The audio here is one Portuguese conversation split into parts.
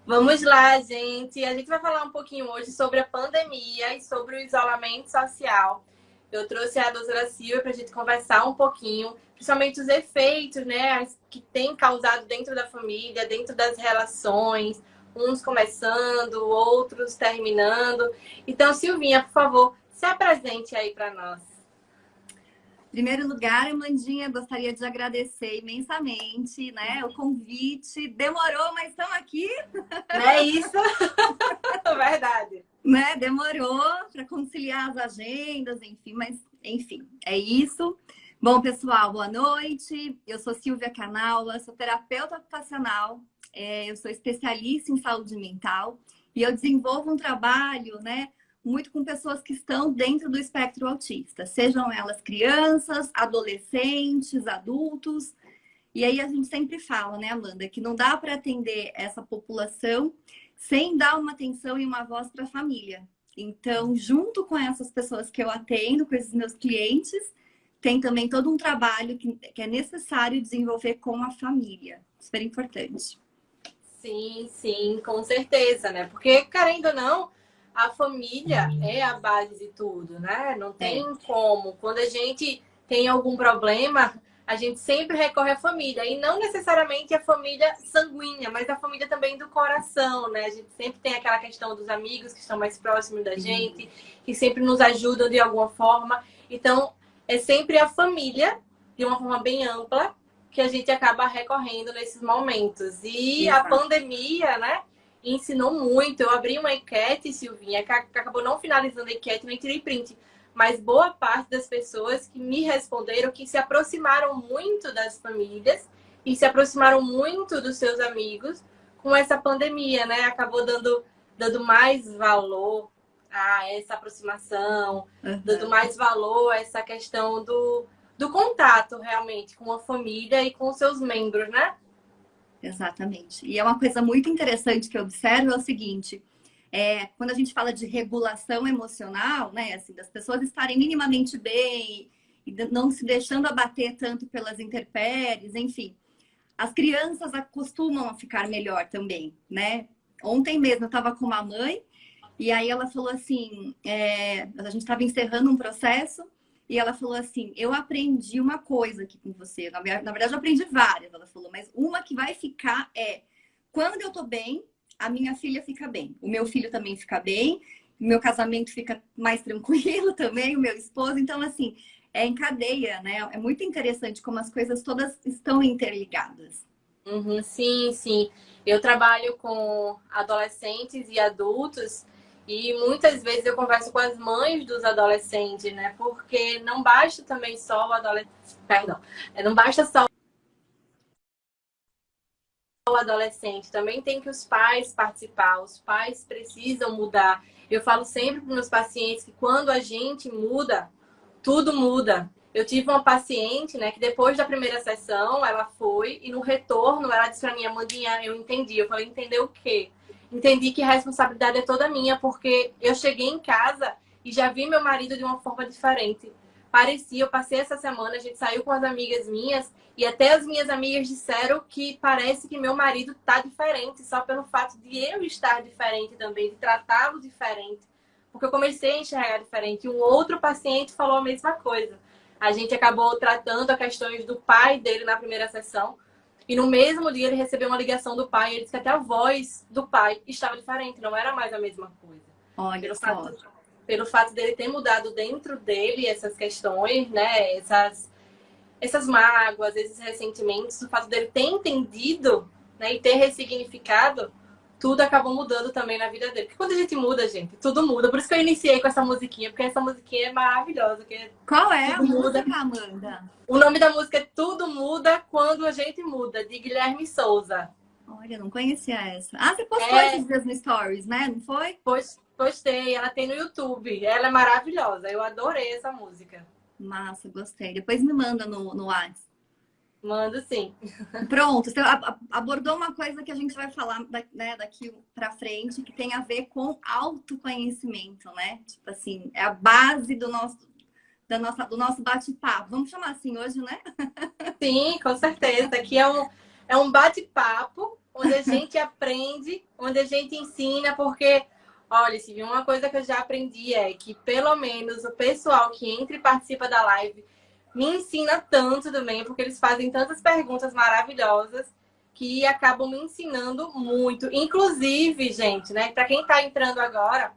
Vamos lá, gente. A gente vai falar um pouquinho hoje sobre a pandemia e sobre o isolamento social. Eu trouxe a doutora Silvia para a gente conversar um pouquinho, principalmente os efeitos, né, que tem causado dentro da família, dentro das relações, uns começando, outros terminando. Então, Silvinha, por favor, se apresente aí para nós. Em primeiro lugar, Amandinha, gostaria de agradecer imensamente, né, o convite. Demorou, mas estamos aqui. Não é isso? Verdade. Né? Demorou para conciliar as agendas, enfim, mas enfim, é isso. Bom, pessoal, boa noite. Eu sou Silvia Canaula, sou terapeuta ocupacional, eu sou especialista em saúde mental e eu desenvolvo um trabalho, né, muito com pessoas que estão dentro do espectro autista, sejam elas crianças, adolescentes, adultos. E aí a gente sempre fala, né, Amanda, que não dá para atender essa população sem dar uma atenção e uma voz para a família. Então, junto com essas pessoas que eu atendo, com esses meus clientes, tem também todo um trabalho que é necessário desenvolver com a família. Super importante. Sim, sim, com certeza, né? Porque, querendo ou não, a família é a base de tudo, né? Não tem como. Quando a gente tem algum problema, a gente sempre recorre à família. E não necessariamente a família sanguínea, mas a família também do coração, né? A gente sempre tem aquela questão dos amigos que estão mais próximos da gente, que sempre nos ajudam de alguma forma. Então, é sempre a família, de uma forma bem ampla, que a gente acaba recorrendo nesses momentos. E a pandemia, né, ensinou muito. Eu abri uma enquete, Silvinha, que acabou não finalizando a enquete, nem tirei print. Mas boa parte das pessoas que me responderam que se aproximaram muito das famílias e se aproximaram muito dos seus amigos com essa pandemia, né? Acabou dando mais valor a essa aproximação, dando mais valor a essa questão do contato realmente com a família e com os seus membros, né? Exatamente. E é uma coisa muito interessante que eu observo é o seguinte, quando a gente fala de regulação emocional, né, assim, das pessoas estarem minimamente bem e não se deixando abater tanto pelas intempéries, enfim, as crianças acostumam a ficar melhor também, né? Ontem mesmo eu estava com uma mãe e aí ela falou assim, a gente estava encerrando um processo e ela falou assim, eu aprendi uma coisa aqui com você. Na verdade, eu aprendi várias, ela falou, mas uma que vai ficar quando eu tô bem, a minha filha fica bem. O meu filho também fica bem, o meu casamento fica mais tranquilo também, o meu esposo. Então, assim, é em cadeia, né? É muito interessante como as coisas todas estão interligadas. Sim, sim. Eu trabalho com adolescentes e adultos e muitas vezes eu converso com as mães dos adolescentes, né? Porque não basta também só o adolescente, perdão, não basta só o adolescente, também tem que os pais participar, os pais precisam mudar. Eu falo sempre para os meus pacientes que quando a gente muda, tudo muda. Eu tive uma paciente, né, que depois da primeira sessão, ela foi e no retorno ela disse para mim, Amandinha, eu entendi. Eu falei, entendeu o quê? Entendi que a responsabilidade é toda minha, porque eu cheguei em casa e já vi meu marido de uma forma diferente. Parecia, eu passei essa semana, a gente saiu com as amigas minhas e até as minhas amigas disseram que parece que meu marido tá diferente, só pelo fato de eu estar diferente também, de tratá-lo diferente. Porque eu comecei a enxergar diferente. E um outro paciente falou a mesma coisa. A gente acabou tratando as questões do pai dele na primeira sessão. E no mesmo dia ele recebeu uma ligação do pai. E ele disse que até a voz do pai estava diferente, não era mais a mesma coisa. Olha só. Pelo fato dele ter mudado dentro dele essas questões, né? Essas mágoas, esses ressentimentos, o fato dele ter entendido, né, e ter ressignificado, tudo acabou mudando também na vida dele. Porque quando a gente muda, gente, tudo muda. Por isso que eu iniciei com essa musiquinha, porque essa musiquinha é maravilhosa. Qual é a música, Amanda? O nome da música é Tudo Muda Quando a Gente Muda, de Guilherme Souza. Olha, não conhecia essa. Ah, você postou esses dias no Stories, né? Não foi? Postei, ela tem no YouTube. Ela é maravilhosa. Eu adorei essa música. Massa, gostei. Depois me manda no WhatsApp. Mando sim. Pronto, você abordou uma coisa que a gente vai falar, né, daqui para frente, que tem a ver com autoconhecimento, né? Tipo assim, é a base do nosso bate-papo. Vamos chamar assim hoje, né? Sim, com certeza. Aqui é um bate-papo, onde a gente aprende, onde a gente ensina, porque, olha, Silvia, uma coisa que eu já aprendi é que, pelo menos, o pessoal que entra e participa da live me ensina tanto também, porque eles fazem tantas perguntas maravilhosas que acabam me ensinando muito. Inclusive, gente, né, para quem está entrando agora,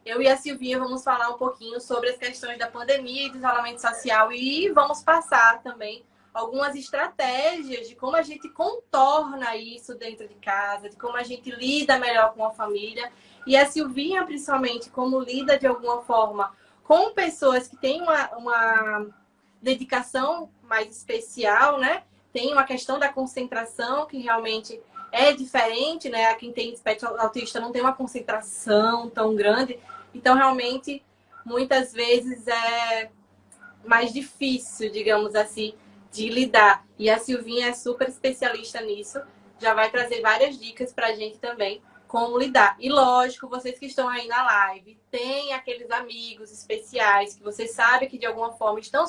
eu e a Silvinha vamos falar um pouquinho sobre as questões da pandemia e do isolamento social e vamos passar também algumas estratégias de como a gente contorna isso dentro de casa, de como a gente lida melhor com a família. E a Silvinha, principalmente, como lida de alguma forma com pessoas que têm uma dedicação mais especial, né? Tem uma questão da concentração que realmente é diferente, né? Quem tem espectro autista não tem uma concentração tão grande. Então, realmente, muitas vezes é mais difícil, digamos assim, de lidar. E a Silvinha é super especialista nisso. Já vai trazer várias dicas pra gente também como lidar. E lógico, vocês que estão aí na live, tem aqueles amigos especiais que vocês sabem que de alguma forma estão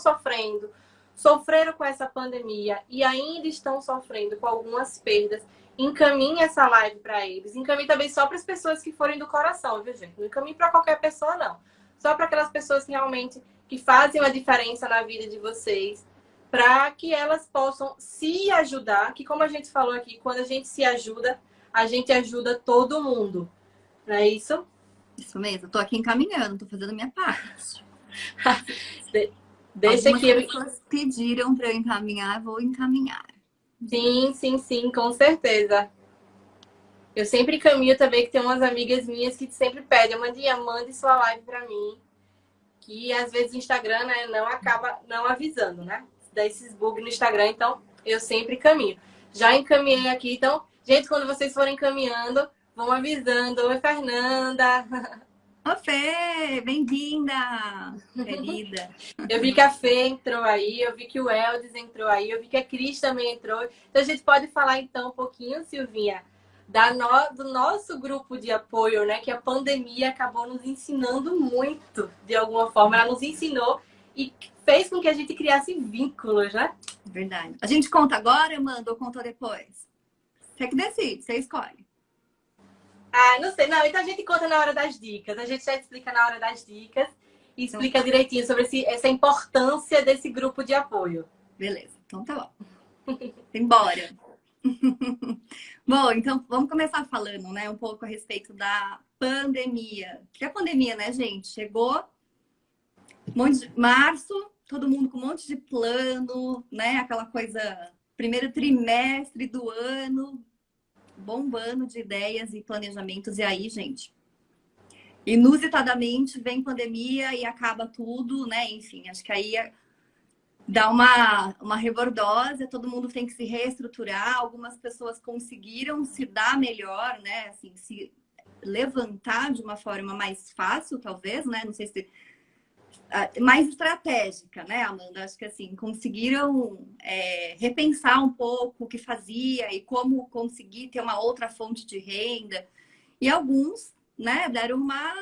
sofreram com essa pandemia e ainda estão sofrendo com algumas perdas. Encaminhe essa live para eles. Encaminhe também só para as pessoas que forem do coração, viu, gente? Não encaminhe para qualquer pessoa, não. Só para aquelas pessoas que realmente que fazem uma diferença na vida de vocês, para que elas possam se ajudar, que como a gente falou aqui, quando a gente se ajuda, a gente ajuda todo mundo. Não é isso? Isso mesmo, eu tô aqui encaminhando, tô fazendo a minha parte. Deixa Algumas aqui. pessoas pediram para eu encaminhar, vou encaminhar. Sim, com certeza. Eu sempre encaminho também, que tem umas amigas minhas que sempre pedem, Amandinha, mande sua live para mim. Que às vezes o Instagram, né, não acaba não avisando, né? Dá esses bugs no Instagram, então eu sempre encaminho. Já encaminhei aqui, então, gente, quando vocês forem encaminhando, vão avisando. Oi, Fernanda! Ô, Fê, bem-vinda, querida. Eu vi que a Fê entrou aí, eu vi que o Eldes entrou aí, eu vi que a Cris também entrou. Então a gente pode falar então um pouquinho, Silvinha, do nosso grupo de apoio, né? Que a pandemia acabou nos ensinando muito, de alguma forma. Ela nos ensinou e fez com que a gente criasse vínculos, né? Verdade. A gente conta agora, Amanda, ou conta depois? Você que decide, você escolhe. Ah, não sei. Não, então a gente conta na hora das dicas. A gente já explica na hora das dicas e explica direitinho sobre essa importância desse grupo de apoio. Beleza, então tá bom. Embora. Bom, então vamos começar falando, né, um pouco a respeito da pandemia. Que a pandemia, né, gente, chegou março, todo mundo com um monte de plano, né, aquela coisa, primeiro trimestre do ano, bombando de ideias e planejamentos. E aí, gente, inusitadamente vem pandemia e acaba tudo, né? Enfim, acho que aí dá uma rebordose, todo mundo tem que se reestruturar. Algumas pessoas conseguiram se dar melhor, né? Assim, se levantar de uma forma mais fácil, talvez, né? Não sei se mais estratégica, né, Amanda? Acho que assim, conseguiram repensar um pouco o que fazia e como conseguir ter uma outra fonte de renda. E alguns, né, deram uma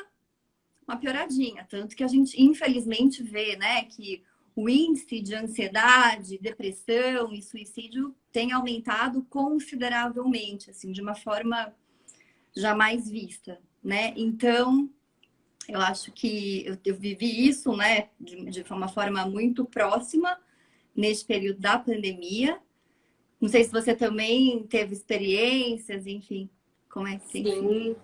pioradinha. Tanto que a gente, infelizmente, vê, né, que o índice de ansiedade, depressão e suicídio tem aumentado consideravelmente, assim, de uma forma jamais vista, né? Então, eu acho que eu vivi isso, né, de uma forma muito próxima nesse período da pandemia. Não sei se você também teve experiências, enfim, como é que Sim,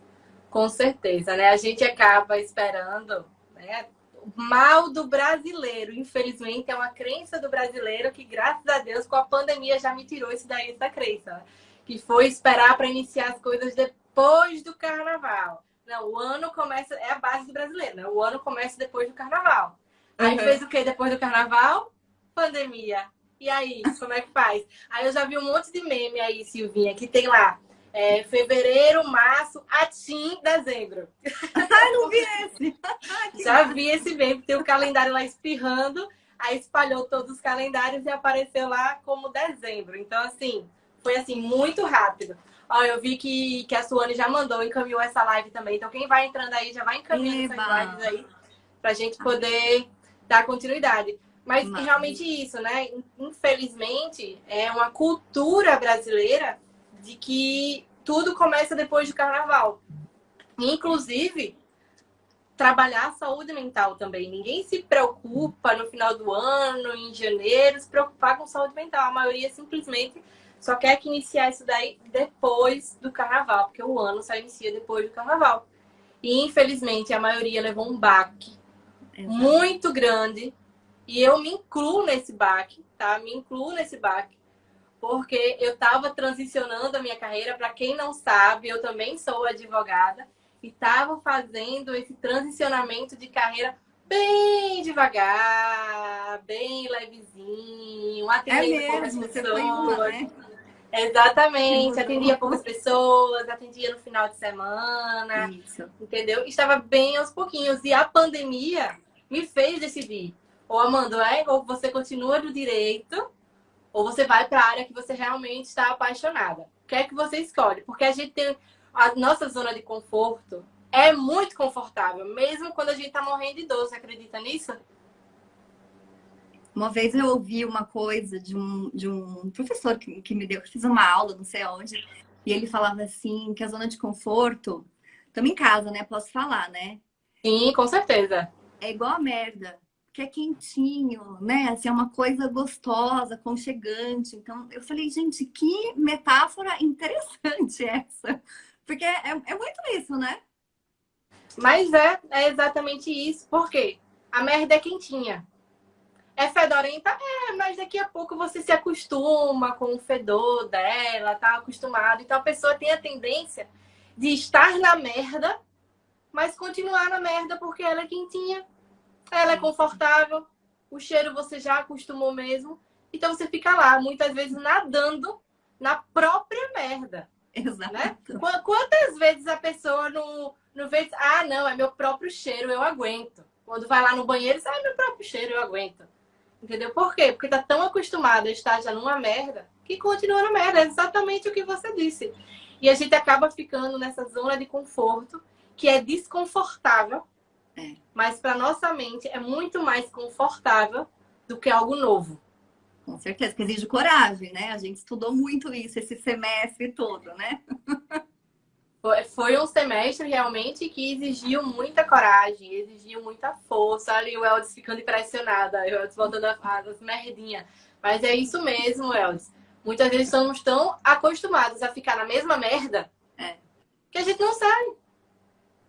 com certeza, né? A gente acaba esperando, né? O mal do brasileiro, infelizmente, é uma crença do brasileiro que, graças a Deus, com a pandemia já me tirou essa crença, né? Que foi esperar para iniciar as coisas depois do carnaval. Não, o ano começa, é a base do brasileiro, né? O ano começa depois do carnaval. Aí fez o quê depois do carnaval? Pandemia. E aí, como é que faz? Aí eu já vi um monte de meme aí, Silvinha, que tem lá fevereiro, março, atim, dezembro. Ai, não vi esse! Já vi esse meme, tem o calendário lá espirrando, aí espalhou todos os calendários e apareceu lá como dezembro. Então, assim, foi assim, muito rápido. Ó, eu vi que a Suane já encaminhou essa live também. Então, quem vai entrando aí, já vai encaminhando essas lives aí, pra gente poder dar continuidade. Mas realmente isso, né? Infelizmente, é uma cultura brasileira de que tudo começa depois do carnaval. Inclusive, trabalhar a saúde mental também. Ninguém se preocupa no final do ano, em janeiro, se preocupar com saúde mental. A maioria simplesmente só quer que iniciar isso daí depois do carnaval, porque o ano só inicia depois do carnaval. E, infelizmente, a maioria levou um baque muito grande. E eu me incluo nesse baque, tá? Me incluo nesse baque. Porque eu estava transicionando a minha carreira. Para quem não sabe, eu também sou advogada. E estava fazendo esse transicionamento de carreira bem devagar, bem levezinho, atendendo poucas pessoas. Você foi uma, né? Exatamente, atendia poucas pessoas, atendia no final de semana, Isso. entendeu? Estava bem aos pouquinhos. E a pandemia me fez decidir. Ou, Amanda, ou você continua no direito, ou você vai para a área que você realmente está apaixonada. O que é que você escolhe? Porque a gente tem... A nossa zona de conforto é muito confortável, mesmo quando a gente tá morrendo de dor. Você acredita nisso? Uma vez eu ouvi uma coisa de um professor que me deu, que fiz uma aula, não sei onde, e ele falava assim, que a zona de conforto, estamos em casa, né? Posso falar, né? Sim, com certeza. É igual a merda, que é quentinho, né? Assim, é uma coisa gostosa, aconchegante. Então, eu falei, gente, que metáfora interessante essa. Porque é muito isso, né? Mas é exatamente isso. Por quê? A merda é quentinha. É fedorenta? É, mas daqui a pouco você se acostuma com o fedor dela, tá acostumado. Então a pessoa tem a tendência de estar na merda, mas continuar na merda porque ela é quentinha, ela é confortável, o cheiro você já acostumou mesmo. Então você fica lá, muitas vezes nadando na própria merda. Exato. Né? Quantas vezes a pessoa não vê, ah, não, é meu próprio cheiro, eu aguento. Quando vai lá no banheiro, é meu próprio cheiro, eu aguento. Entendeu? Por quê? Porque tá tão acostumada a estar já numa merda que continua na merda. É exatamente o que você disse. E a gente acaba ficando nessa zona de conforto que é desconfortável, mas para nossa mente é muito mais confortável do que algo novo. Com certeza, que exige coragem, né? A gente estudou muito isso esse semestre todo, né? Foi um semestre realmente que exigiu muita coragem, exigiu muita força. Ali o Eldes ficando impressionada, o Eldes voltando as merdinhas. Mas é isso mesmo, Eldes. Muitas vezes estamos tão acostumados a ficar na mesma merda que a gente não sai.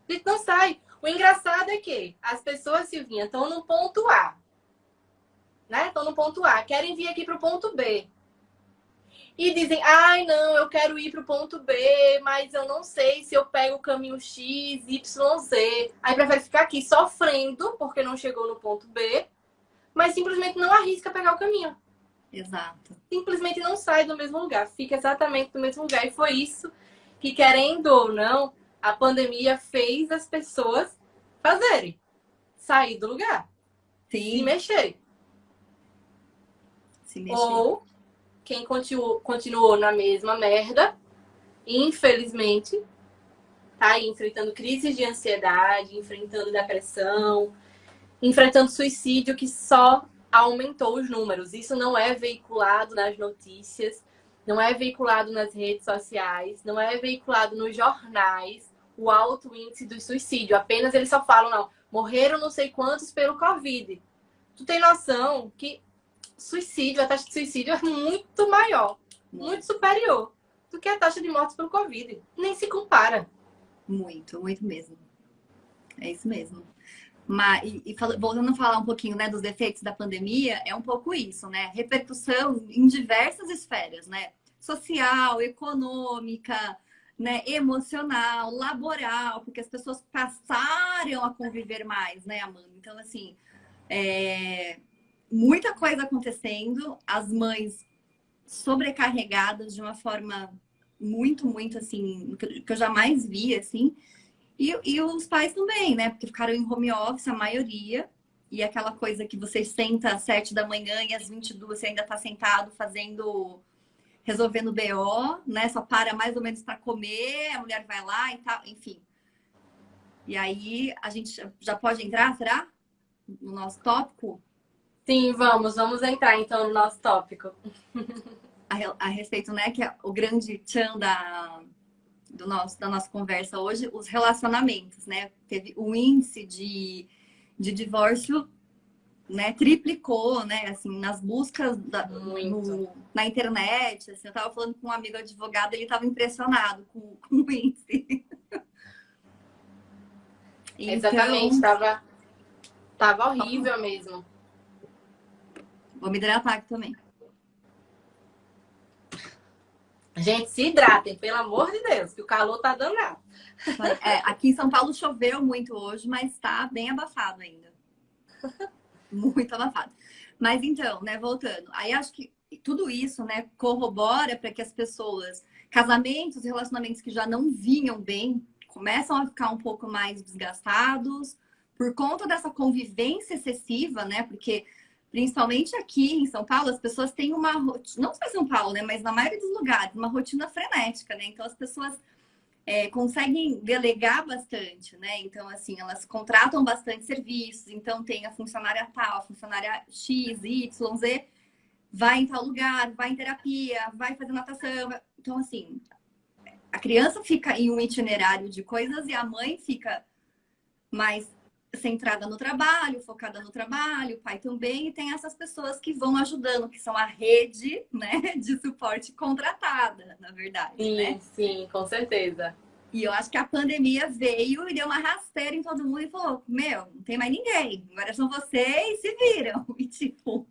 A gente não sai. O engraçado é que as pessoas, Silvinha, estão no ponto A. Né? Estão no ponto A. Querem vir aqui para o ponto B. E dizem, ai, não, eu quero ir para o ponto B, mas eu não sei se eu pego o caminho X, Y, Z. Aí prefere ficar aqui sofrendo porque não chegou no ponto B, mas simplesmente não arrisca pegar o caminho. Exato. Simplesmente não sai do mesmo lugar, fica exatamente no mesmo lugar. E foi isso que, querendo ou não, a pandemia fez as pessoas fazerem. Sair do lugar. Sim. Se mexer. Se mexer. Ou quem continuou na mesma merda, infelizmente, tá aí enfrentando crises de ansiedade, enfrentando depressão, enfrentando suicídio, que só aumentou os números. Isso não é veiculado nas notícias, não é veiculado nas redes sociais, não é veiculado nos jornais, o alto índice do suicídio. Apenas eles só falam, não, morreram não sei quantos pelo Covid. Tu tem noção que suicídio, a taxa de suicídio é muito maior, muito superior do que a taxa de mortes pelo Covid. Nem se compara. Muito, muito mesmo. É isso mesmo. Mas, voltando a falar um pouquinho, né, dos defeitos da pandemia, é um pouco isso, né? Repercussão em diversas esferas, né? Social, econômica, né? Emocional, laboral, porque as pessoas passaram a conviver mais, né, Amanda? Então, assim, muita coisa acontecendo, as mães sobrecarregadas de uma forma muito, muito, assim, que eu jamais vi, assim. E os pais também, né? Porque ficaram em home office, a maioria. E aquela coisa que você senta às 7 da manhã e às 22 você ainda tá sentado resolvendo BO, né? Só para mais ou menos para comer, a mulher vai lá e tal, enfim. E aí, a gente já pode entrar, será? No nosso tópico? Sim, vamos entrar então no nosso tópico. A respeito, né? Que é o grande tchan da nossa conversa hoje, os relacionamentos, né? Teve o índice de divórcio, né, triplicou, né, assim, nas buscas na internet, assim, eu tava falando com um amigo advogado, ele tava impressionado com o índice. Exatamente, tava horrível mesmo. Vou me hidratar aqui também. Gente, se hidratem, pelo amor de Deus, que o calor tá danado. Aqui em São Paulo choveu muito hoje, mas tá bem abafado ainda. Muito abafado. Mas então, né, voltando. Aí acho que tudo isso, né, corrobora para que as pessoas, casamentos, relacionamentos que já não vinham bem, começam a ficar um pouco mais desgastados por conta dessa convivência excessiva, né? Porque principalmente aqui em São Paulo, as pessoas têm uma rotina, não só em São Paulo, né, mas na maioria dos lugares, uma rotina frenética, né? Então as pessoas conseguem delegar bastante, né? Então, assim, elas contratam bastante serviços, então tem a funcionária tal, a funcionária X, Y, Z, vai em tal lugar, vai em terapia, vai fazer natação. Então, assim, a criança fica em um itinerário de coisas e a mãe fica mais centrada no trabalho, focada no trabalho, o pai também, e tem essas pessoas que vão ajudando, que são a rede, né, de suporte contratada, na verdade, sim, né? Sim, com certeza. E eu acho que a pandemia veio e deu uma rasteira em todo mundo e falou, meu, não tem mais ninguém, agora são vocês, se viram. E tipo,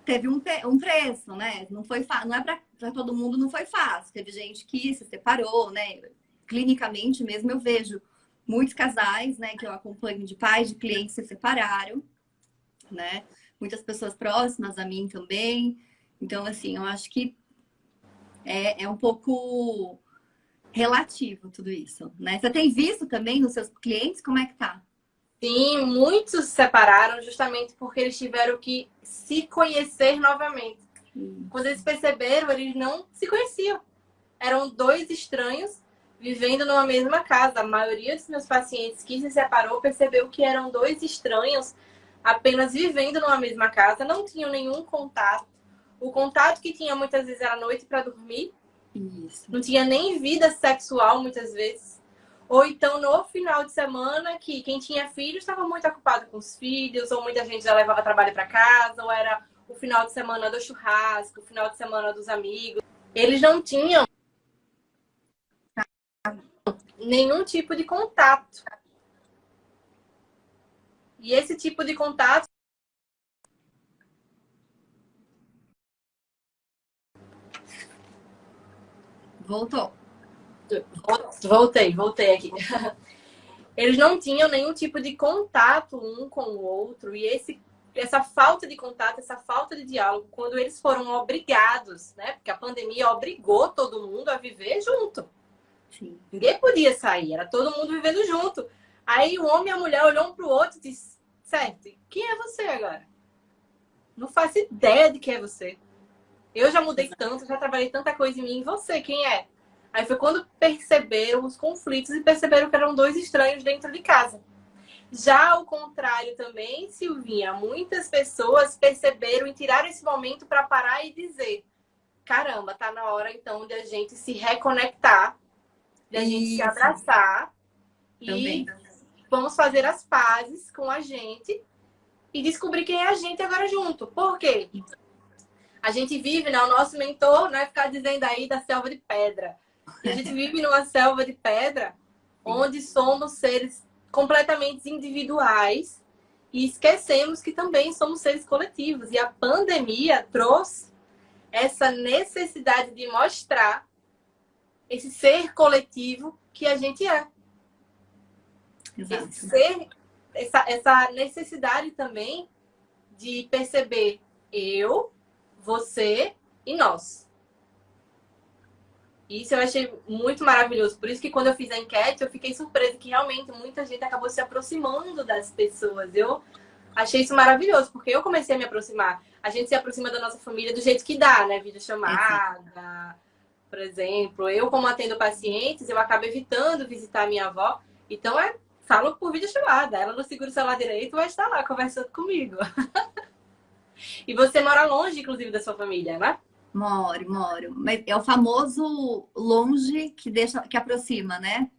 teve um preço, né? Não foi não é para todo mundo, não foi fácil. Teve gente que se separou, né? Clinicamente mesmo eu vejo muitos casais, né, que eu acompanho de pais de clientes se separaram, né? Muitas pessoas próximas a mim também. Então, assim, eu acho que é um pouco relativo tudo isso, né? Você tem visto também nos seus clientes como é que tá? Sim, muitos se separaram justamente porque eles tiveram que se conhecer novamente. Quando eles perceberam, eles não se conheciam. Eram dois estranhos vivendo numa mesma casa. A maioria dos meus pacientes que se separou percebeu que eram dois estranhos apenas vivendo numa mesma casa, não tinham nenhum contato. O contato que tinha muitas vezes era à noite para dormir. Isso. Não tinha nem vida sexual muitas vezes. Ou então no final de semana, que quem tinha filhos estava muito ocupado com os filhos, ou muita gente já levava trabalho para casa, ou era o final de semana do churrasco, o final de semana dos amigos. Eles não tinham nenhum tipo de contato. E esse tipo de contato Voltou. Voltei aqui. Eles não tinham nenhum tipo de contato um com o outro. E essa falta de contato, essa falta de diálogo, quando eles foram obrigados, né? Porque a pandemia obrigou todo mundo a viver junto. Sim. Ninguém podia sair, era todo mundo vivendo junto. Aí o homem e a mulher olham um pro outro e dizem, certo, quem é você agora? Não faço ideia de quem é você. Eu já mudei tanto, já trabalhei tanta coisa em mim. E você, quem é? Aí foi quando perceberam os conflitos e perceberam que eram dois estranhos dentro de casa. Já ao contrário também, Silvinha, muitas pessoas perceberam e tiraram esse momento para parar e dizer, caramba, tá na hora então de a gente se reconectar, de a gente se abraçar também. E vamos fazer as pazes com a gente e descobrir quem é a gente agora junto. Por quê? A gente vive, né? O nosso mentor não é ficar dizendo aí da selva de pedra. A gente vive numa selva de pedra onde somos seres completamente individuais e esquecemos que também somos seres coletivos. E a pandemia trouxe essa necessidade de mostrar esse ser coletivo que a gente é. Exato. Essa necessidade também de perceber eu, você e nós. Isso eu achei muito maravilhoso. Por isso que quando eu fiz a enquete, eu fiquei surpresa que realmente muita gente acabou se aproximando das pessoas. Eu achei isso maravilhoso, porque eu comecei a me aproximar. A gente se aproxima da nossa família do jeito que dá, né? Videochamada, por exemplo. Eu, como atendo pacientes, eu acabo evitando visitar a minha avó. Então, falo por videochamada. Ela não segura o celular direito, vai estar lá conversando comigo. E você mora longe, inclusive, da sua família, né? Moro. Mas é o famoso longe que deixa, que aproxima, né?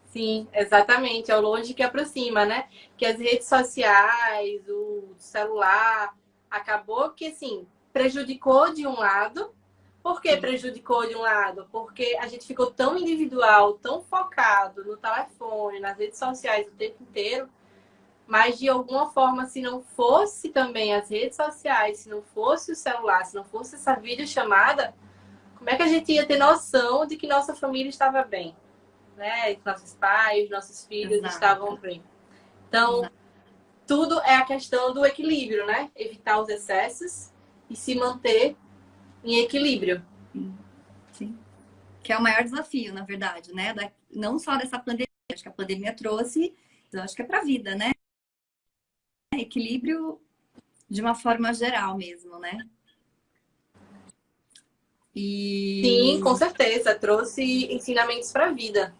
Sim, exatamente. É o longe que aproxima, né? Que as redes sociais, o celular, acabou que, assim, prejudicou de um lado. Por que Sim, prejudicou de um lado? Porque a gente ficou tão individual, tão focado no telefone, nas redes sociais o tempo inteiro, mas de alguma forma, se não fosse também as redes sociais, se não fosse o celular, se não fosse essa videochamada, como é que a gente ia ter noção de que nossa família estava bem? Né? Nossos pais, nossos filhos estavam exato. bem. Então, Exato. tudo é a questão do equilíbrio, né? Evitar os excessos e se manter em equilíbrio. Sim, sim. Que é o maior desafio, na verdade, né? Não só dessa pandemia, acho que a pandemia trouxe, eu acho que é para a vida, né? Equilíbrio de uma forma geral mesmo, né? Sim, com E certeza. Trouxe ensinamentos para a vida.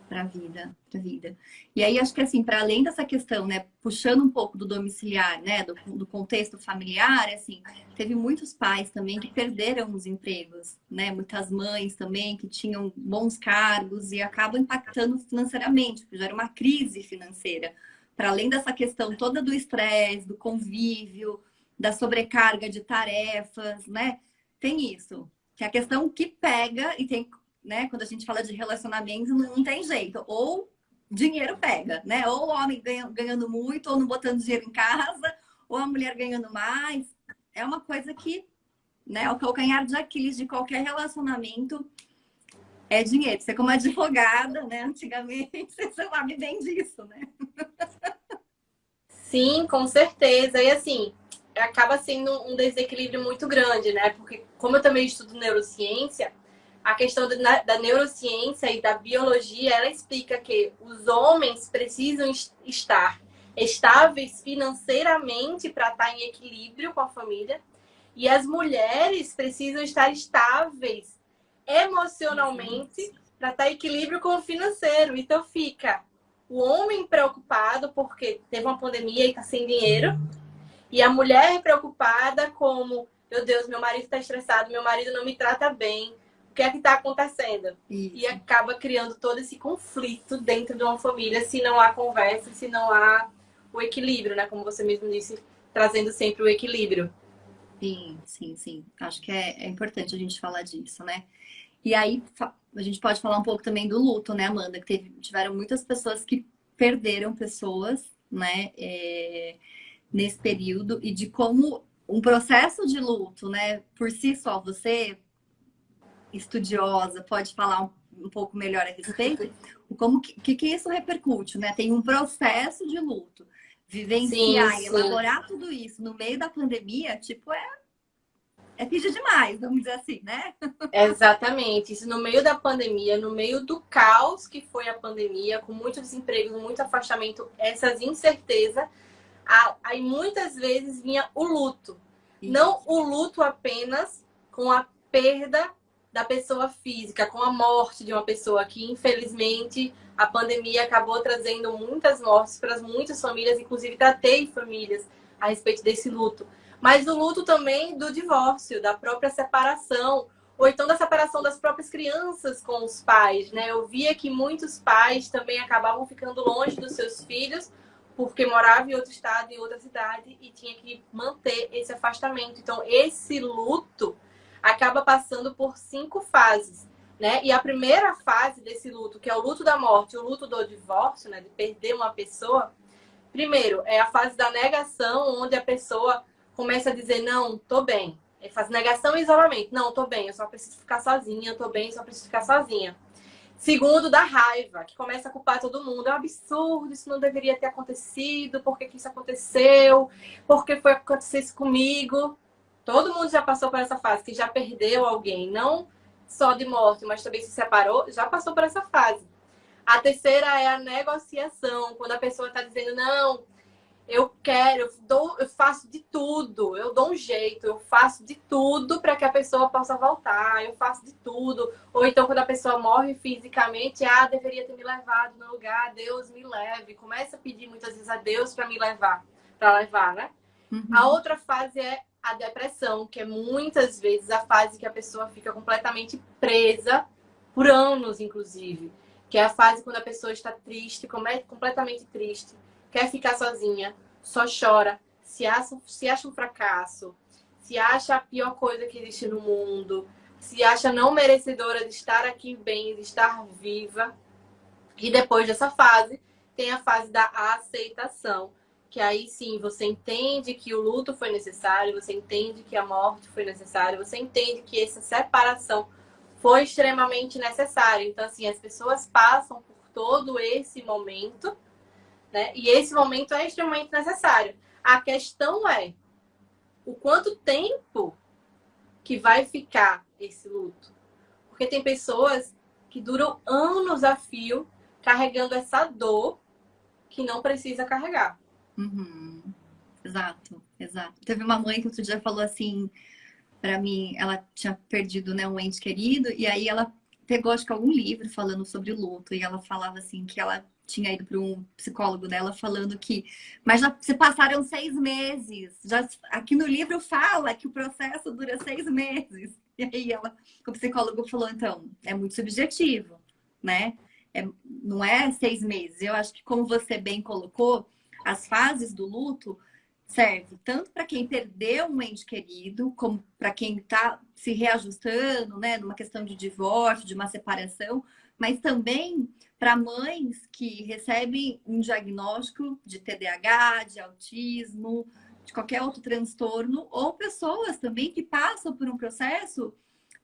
para a vida, para vida. E aí acho que assim, para além dessa questão, né, puxando um pouco do domiciliar, né, do contexto familiar, assim, teve muitos pais também que perderam os empregos, né, muitas mães também que tinham bons cargos e acabam impactando financeiramente, porque gera uma crise financeira. Para além dessa questão toda do estresse, do convívio, da sobrecarga de tarefas, né, tem isso. Que é a questão que pega e tem, né? Quando a gente fala de relacionamento, não tem jeito. Ou dinheiro pega, né? Ou o homem ganhando muito, ou não botando dinheiro em casa, ou a mulher ganhando mais. É uma coisa que, né? O calcanhar de Aquiles de qualquer relacionamento é dinheiro. Você como advogada, né? Antigamente, você sabe bem disso, né? Sim, com certeza. E assim, acaba sendo um desequilíbrio muito grande, né? Porque como eu também estudo neurociência, a questão da neurociência e da biologia, ela explica que os homens precisam estar estáveis financeiramente para estar em equilíbrio com a família, e as mulheres precisam estar estáveis emocionalmente para estar em equilíbrio com o financeiro. Então fica o homem preocupado porque teve uma pandemia e está sem dinheiro, e a mulher preocupada como, meu Deus, meu marido está estressado, meu marido não me trata bem, o que é que está acontecendo? E Isso. acaba criando todo esse conflito dentro de uma família se não há conversa, se não há o equilíbrio, né? Como você mesmo disse, trazendo sempre o equilíbrio. Sim. Acho que é importante a gente falar disso, né? E aí a gente pode falar um pouco também do luto, né, Amanda? Que tiveram muitas pessoas que perderam pessoas, né, nesse período, e de como um processo de luto, né, por si só, você, estudiosa, pode falar um pouco melhor a respeito, como que isso repercute, né? Tem um processo de luto. Sim, Vivenciar e sim. elaborar tudo isso no meio da pandemia, tipo, é pedir demais, vamos dizer assim, né? Exatamente. Isso no meio da pandemia, no meio do caos que foi a pandemia, com muito desemprego, muito afastamento, essas incertezas, aí muitas vezes vinha o luto. Não Isso. o luto apenas com a perda da pessoa física, com a morte de uma pessoa que, infelizmente, a pandemia acabou trazendo muitas mortes para muitas famílias, inclusive tratei famílias a respeito desse luto. Mas o luto também do divórcio, da própria separação, ou então da separação das próprias crianças com os pais, né? Eu via que muitos pais também acabavam ficando longe dos seus filhos porque morava em outro estado, em outra cidade e tinha que manter esse afastamento. Então, esse luto acaba passando por 5 fases, né? E a primeira fase desse luto, que é o luto da morte, o luto do divórcio, né, de perder uma pessoa, primeiro é a fase da negação, onde a pessoa começa a dizer não, tô bem. É faz negação e isolamento. Não, tô bem, eu só preciso ficar sozinha, tô bem, eu só preciso ficar sozinha. Segundo, da raiva, que começa a culpar todo mundo. É um absurdo, isso não deveria ter acontecido. Por que isso aconteceu? Por que foi acontecer isso comigo? Todo mundo já passou por essa fase, que já perdeu alguém. Não só de morte, mas também se separou, já passou por essa fase. A terceira é a negociação, quando a pessoa está dizendo, não, eu quero, eu faço de tudo, eu dou um jeito, eu faço de tudo para que a pessoa possa voltar, eu faço de tudo. Ou então, quando a pessoa morre fisicamente, deveria ter me levado no lugar, Deus me leve. Começa a pedir muitas vezes a Deus para me levar, para levar, né? A Uhum. outra fase é a depressão, que é muitas vezes a fase que a pessoa fica completamente presa, por anos, inclusive. Que é a fase quando a pessoa está triste, completamente triste, quer ficar sozinha, só chora, se acha um fracasso, se acha a pior coisa que existe no mundo, se acha não merecedora de estar aqui bem, de estar viva. E depois dessa fase, tem a fase da aceitação, que aí sim você entende que o luto foi necessário, você entende que a morte foi necessária, você entende que essa separação foi extremamente necessária. Então, assim, as pessoas passam por todo esse momento, né? E esse momento é extremamente necessário. A questão é o quanto tempo que vai ficar esse luto. Porque tem pessoas que duram anos a fio carregando essa dor que não precisa carregar. Uhum. Exato, exato. Teve uma mãe que outro dia falou assim para mim, ela tinha perdido, né, um ente querido, e aí ela pegou, acho que algum livro falando sobre luto, e ela falava assim que ela tinha ido para um psicólogo dela falando que, mas já se passaram 6 meses, já aqui no livro fala que o processo dura 6 meses. E aí o psicólogo falou, então, é muito subjetivo, né? Não é 6 meses. Eu acho que, como você bem colocou, as fases do luto serve tanto para quem perdeu um ente querido, como para quem está se reajustando, né, numa questão de divórcio, de uma separação, mas também para mães que recebem um diagnóstico de TDAH, de autismo, de qualquer outro transtorno, ou pessoas também que passam por um processo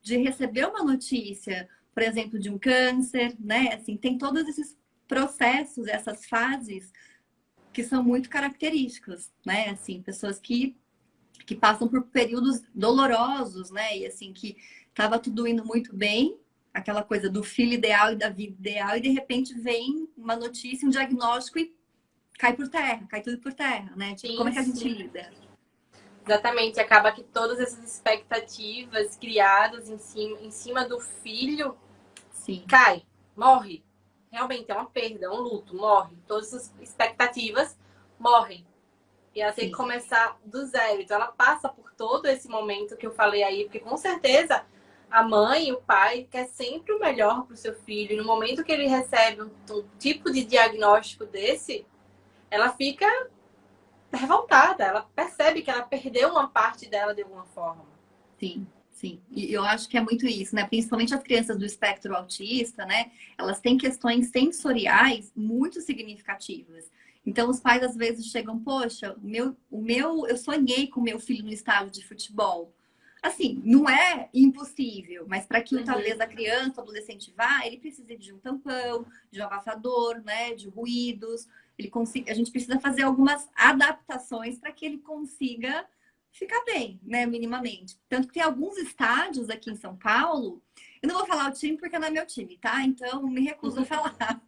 de receber uma notícia, por exemplo, de um câncer, né? Assim, tem todos esses processos, essas fases que são muito característicos, né? Assim, pessoas que passam por períodos dolorosos, né? E assim, que estava tudo indo muito bem, aquela coisa do filho ideal e da vida ideal, e de repente vem uma notícia, um diagnóstico e cai por terra, cai tudo por terra, né? Tipo, Sim, como é que a gente sim. lida? Exatamente, acaba que todas essas expectativas criadas em cima do filho Sim. cai, morre. Realmente é uma perda, é um luto, morre. Todas as expectativas morrem. E ela tem que começar do zero. Então ela passa por todo esse momento que eu falei aí, porque com certeza a mãe e o pai quer sempre o melhor para o seu filho. E no momento que ele recebe um tipo de diagnóstico desse, ela fica revoltada. Ela percebe que ela perdeu uma parte dela de alguma forma. Sim. Sim, e eu acho que é muito isso, né? Principalmente as crianças do espectro autista, né? Elas têm questões sensoriais muito significativas. Então, os pais às vezes chegam, poxa, eu sonhei com meu filho no estádio de futebol. Assim, não é impossível, mas para que talvez a criança, o adolescente vá, ele precisa de um tampão, de um abafador, né? De ruídos. A gente precisa fazer algumas adaptações para que ele consiga ficar bem, né, minimamente. Tanto que tem alguns estádios aqui em São Paulo, eu não vou falar o time porque não é meu time, tá? Então, me recuso a falar.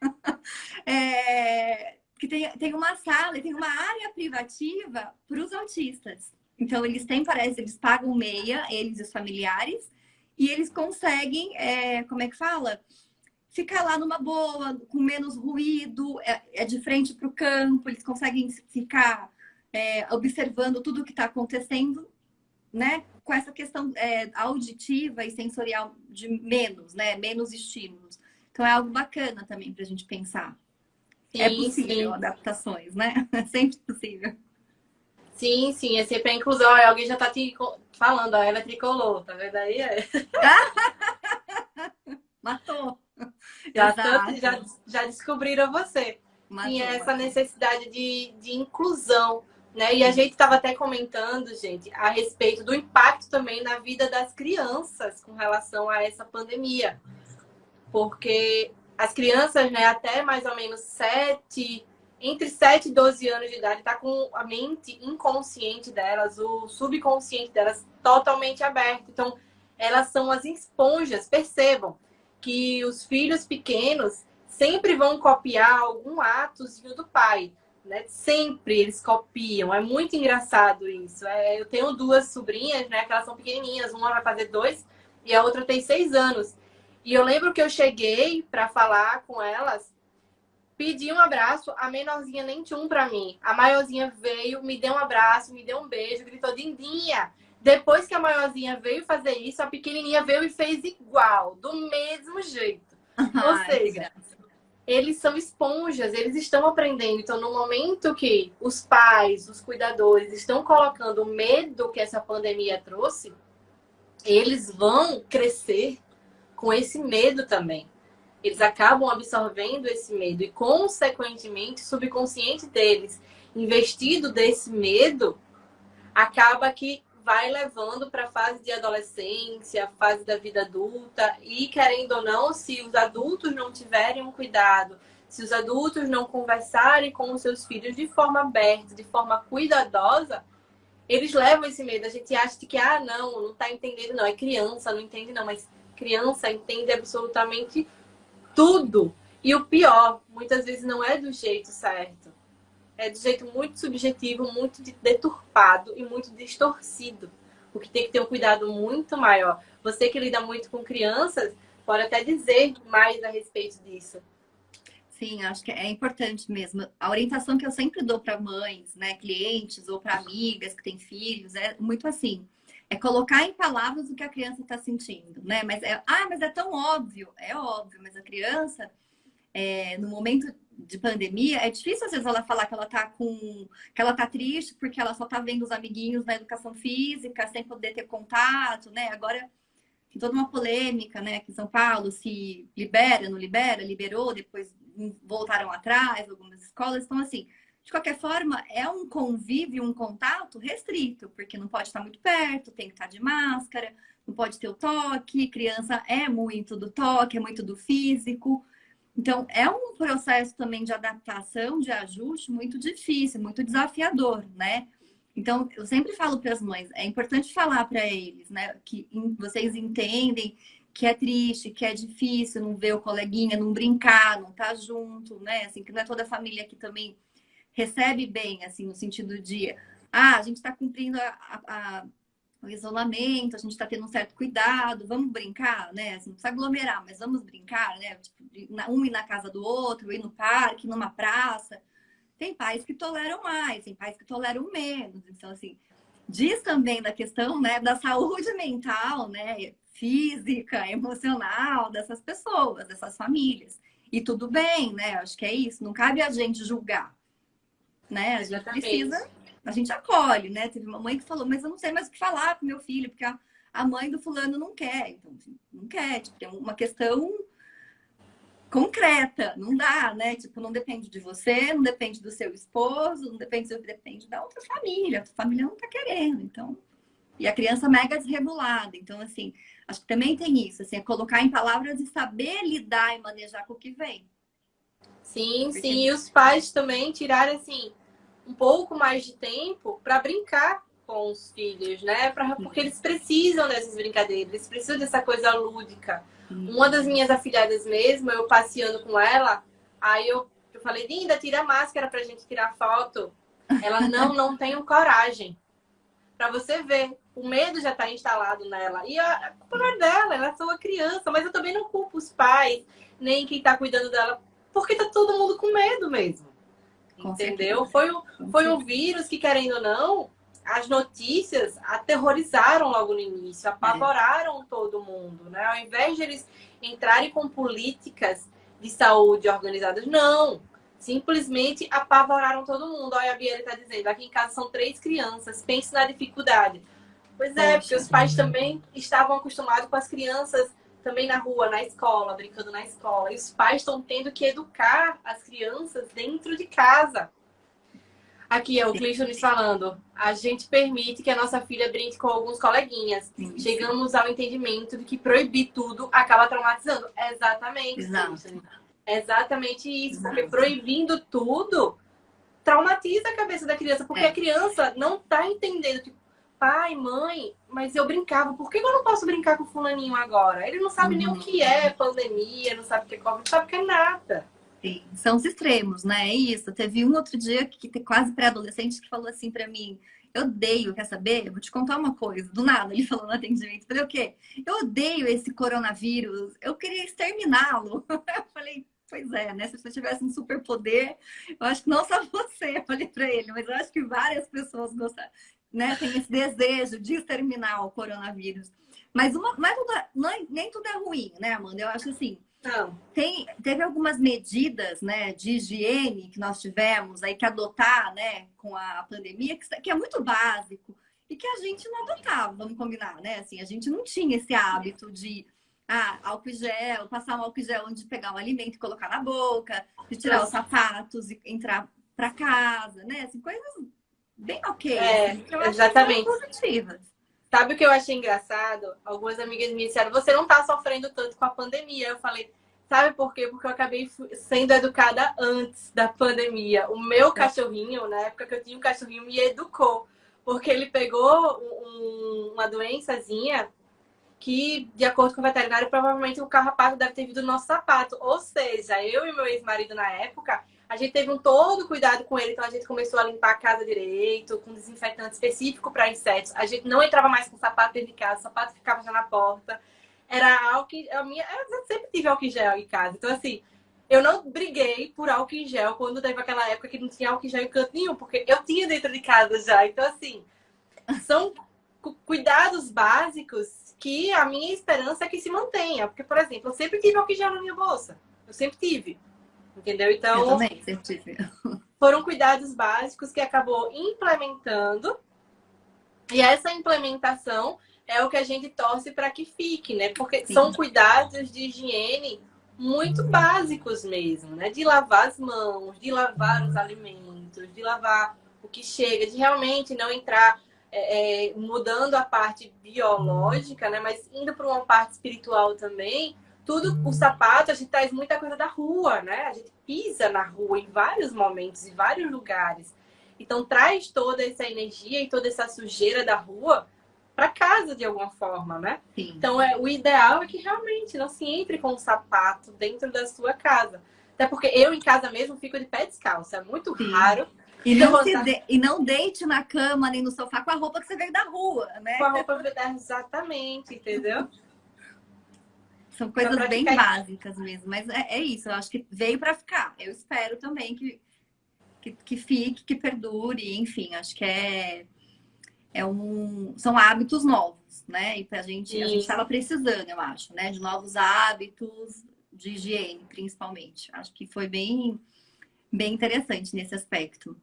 Que tem uma sala, tem uma área privativa para os autistas. Então, eles pagam meia, eles e os familiares, e eles conseguem, como é que fala? Ficar lá numa boa, com menos ruído, é de frente para o campo, eles conseguem ficar observando tudo o que está acontecendo, né? Com essa questão auditiva e sensorial de menos, né? Menos estímulos. Então é algo bacana também para a gente pensar. Sim, é possível adaptações, né? É sempre possível. Sim, sim, é sempre a inclusão. Alguém já tá te falando, ela é tricolor, tá vendo aí? Matou. Já descobriram você. Matou, Sim, essa necessidade de inclusão, né? E a gente estava até comentando, gente, a respeito do impacto também na vida das crianças com relação a essa pandemia. Porque as crianças, né, até mais ou menos entre 7 e 12 anos de idade, tá com a mente inconsciente delas, o subconsciente delas totalmente aberto. Então, elas são as esponjas, percebam que os filhos pequenos sempre vão copiar algum atozinho do pai, né? Sempre eles copiam. É muito engraçado isso. Eu tenho 2 sobrinhas, né? Que elas são pequenininhas. Uma vai fazer 2 e a outra tem 6 anos. E eu lembro que eu cheguei para falar com elas Pedi um abraço, a menorzinha nem tinha um pra mim. A maiorzinha veio, me deu um abraço, me deu um beijo, gritou Dindinha. Depois que a maiorzinha veio fazer isso, a pequenininha veio e fez igual, do mesmo jeito. Ou seja, eles são esponjas, eles estão aprendendo. Então, no momento que os pais, os cuidadores estão colocando o medo que essa pandemia trouxe, eles vão crescer com esse medo também. Eles acabam absorvendo esse medo e, consequentemente, o subconsciente deles, investido desse medo, acaba que vai levando para a fase de adolescência, fase da vida adulta. E, querendo ou não, se os adultos não tiverem um cuidado, se os adultos não conversarem com os seus filhos de forma aberta, de forma cuidadosa, eles levam esse medo. A gente acha que, não está entendendo, não. É criança, não entende, não. Mas criança entende absolutamente tudo. E o pior, muitas vezes não é do jeito certo. É do jeito muito subjetivo, muito deturpado e muito distorcido. O que tem que ter um cuidado muito maior. Você que lida muito com crianças, pode até dizer mais a respeito disso. Sim, acho que é importante mesmo. A orientação que eu sempre dou para mães, né, clientes ou para amigas que têm filhos, é muito assim. É colocar em palavras o que a criança está sentindo, né? Mas é tão óbvio. É óbvio, mas a criança, no momento de pandemia, é difícil às vezes ela falar que ela tá triste porque ela só tá vendo os amiguinhos na educação física, sem poder ter contato, né? Agora tem toda uma polêmica, né? Aqui em São Paulo, se libera, não libera, liberou, depois voltaram atrás, algumas escolas. Então, assim, de qualquer forma, é um convívio, um contato restrito, porque não pode estar muito perto, tem que estar de máscara, não pode ter o toque, criança é muito do toque, é muito do físico. Então, é um processo também de adaptação, de ajuste muito difícil, muito desafiador, né? Então, eu sempre falo para as mães, é importante falar para eles, né? Que vocês entendem que é triste, que é difícil não ver o coleguinha, não brincar, não estar junto, né? Assim, que não é toda a família que também recebe bem, assim, no sentido de, a gente está cumprindo o isolamento, a gente está tendo um certo cuidado, vamos brincar, né? Assim, não precisa aglomerar, mas vamos brincar, né? Tipo, um ir na casa do outro, ir no parque, numa praça. Tem pais que toleram mais, tem pais que toleram menos. Então, assim, diz também da questão, né, da saúde mental, né, física, emocional dessas pessoas, dessas famílias. E tudo bem, né? Acho que é isso. Não cabe a gente julgar, né? A gente precisa, a gente acolhe, né? Teve uma mãe que falou, mas eu não sei mais o que falar pro meu filho, porque a mãe do fulano não quer. Então, assim, não quer. Tipo, tem uma questão concreta, não dá, né? Tipo, não depende de você, não depende do seu esposo, não depende da outra família. A outra família não tá querendo, então. E a criança mega desregulada. Então, assim, acho que também tem isso, assim, é colocar em palavras e saber lidar e manejar com o que vem. Sim, porque... sim. E os pais também tirarem, assim, um pouco mais de tempo para brincar com os filhos, né? Porque eles precisam dessas brincadeiras, eles precisam dessa coisa lúdica. Uma das minhas afilhadas mesmo, eu passeando com ela, aí eu falei, Linda, tira a máscara pra gente tirar foto. Ela, não tenho coragem. Pra você ver, o medo já tá instalado nela. E a culpa não é dela, ela é só uma criança. Mas eu também não culpo os pais, nem quem tá cuidando dela, porque tá todo mundo com medo mesmo. Entendeu? Foi um vírus que, querendo ou não, as notícias aterrorizaram logo no início, apavoraram todo mundo, né? Ao invés de eles entrarem com políticas de saúde organizadas, não. Simplesmente apavoraram todo mundo. Olha, a Biela está dizendo, aqui em casa são 3 crianças, pense na dificuldade. Pois é, porque os pais também estavam acostumados com as crianças também na rua, na escola, brincando na escola. E os pais estão tendo que educar as crianças dentro de casa. Aqui é o Clístenes falando. A gente permite que a nossa filha brinque com alguns coleguinhas. Sim. Chegamos ao entendimento de que proibir tudo acaba traumatizando. Exatamente. Exatamente isso. Exato. Porque proibindo tudo traumatiza a cabeça da criança. Porque a criança não tá entendendo. Tipo, pai, mãe, mas eu brincava. Por que eu não posso brincar com o fulaninho agora? Ele não sabe nem o que é pandemia, não sabe o que é Covid, não sabe o que é nada. Sim, são os extremos, né? É isso. Teve um outro dia que quase pré-adolescente que falou assim pra mim: eu odeio, quer saber? Eu vou te contar uma coisa. Do nada, ele falou no atendimento. Eu falei, o quê? Eu odeio esse coronavírus. Eu queria exterminá-lo. Eu falei, Pois é, né? Se você tivesse um superpoder, eu acho que não só você, eu falei para ele, mas eu acho que várias pessoas gostam, né? Tem esse desejo de exterminar o coronavírus. Mas nem tudo é ruim, né, Amanda? Eu acho assim, Não. teve algumas medidas, né, de higiene que nós tivemos aí que adotar, né, com a pandemia, que é muito básico e que a gente não adotava, vamos combinar, né? Assim, a gente não tinha esse hábito de álcool gel, passar um álcool gel onde pegar um alimento e colocar na boca, de tirar os sapatos e entrar para casa, né? Assim, coisas bem ok, assim, que eu acho que foram Exatamente. positivas. Sabe o que eu achei engraçado? Algumas amigas me disseram, você não tá sofrendo tanto com a pandemia. Eu falei, sabe por quê? Porque eu acabei sendo educada antes da pandemia. O meu cachorrinho, na época que eu tinha um cachorrinho, me educou. Porque ele pegou uma doençazinha que, de acordo com o veterinário, provavelmente o carrapato deve ter vindo do nosso sapato. Ou seja, eu e meu ex-marido na época, a gente teve todo cuidado com ele, então a gente começou a limpar a casa direito, com desinfetante específico para insetos. A gente não entrava mais com o sapato dentro de casa, o sapato ficava já na porta. Era álcool, eu sempre tive álcool em gel em casa. Então, assim, eu não briguei por álcool em gel quando teve aquela época que não tinha álcool em gel em canto nenhum, porque eu tinha dentro de casa já. Então, assim, são cuidados básicos que a minha esperança é que se mantenha. Porque, por exemplo, eu sempre tive álcool em gel na minha bolsa. Eu sempre tive. Entendeu? Então, eu também, sempre tive. Foram cuidados básicos que acabou implementando. E essa implementação é o que a gente torce para que fique, né? Porque são cuidados de higiene muito básicos mesmo, né? De lavar as mãos, de lavar os alimentos, de lavar o que chega, de realmente não entrar mudando a parte biológica, né? Mas indo para uma parte espiritual também. Tudo, o sapato, a gente traz muita coisa da rua, né? A gente pisa na rua em vários momentos, em vários lugares. Então, traz toda essa energia e toda essa sujeira da rua para casa, de alguma forma, né? Sim. Então, o ideal é que realmente não se entre com um sapato dentro da sua casa. Até porque eu, em casa mesmo, fico de pé descalço. É muito raro. E não deite na cama nem no sofá com a roupa que você veio da rua, né? Com a roupa exatamente, entendeu? São coisas bem básicas mesmo, mas é isso, eu acho que veio para ficar. Eu espero também que fique, que perdure, enfim, acho que são hábitos novos, né? E a gente estava precisando, eu acho, né? De novos hábitos de higiene, principalmente. Acho que foi bem interessante nesse aspecto.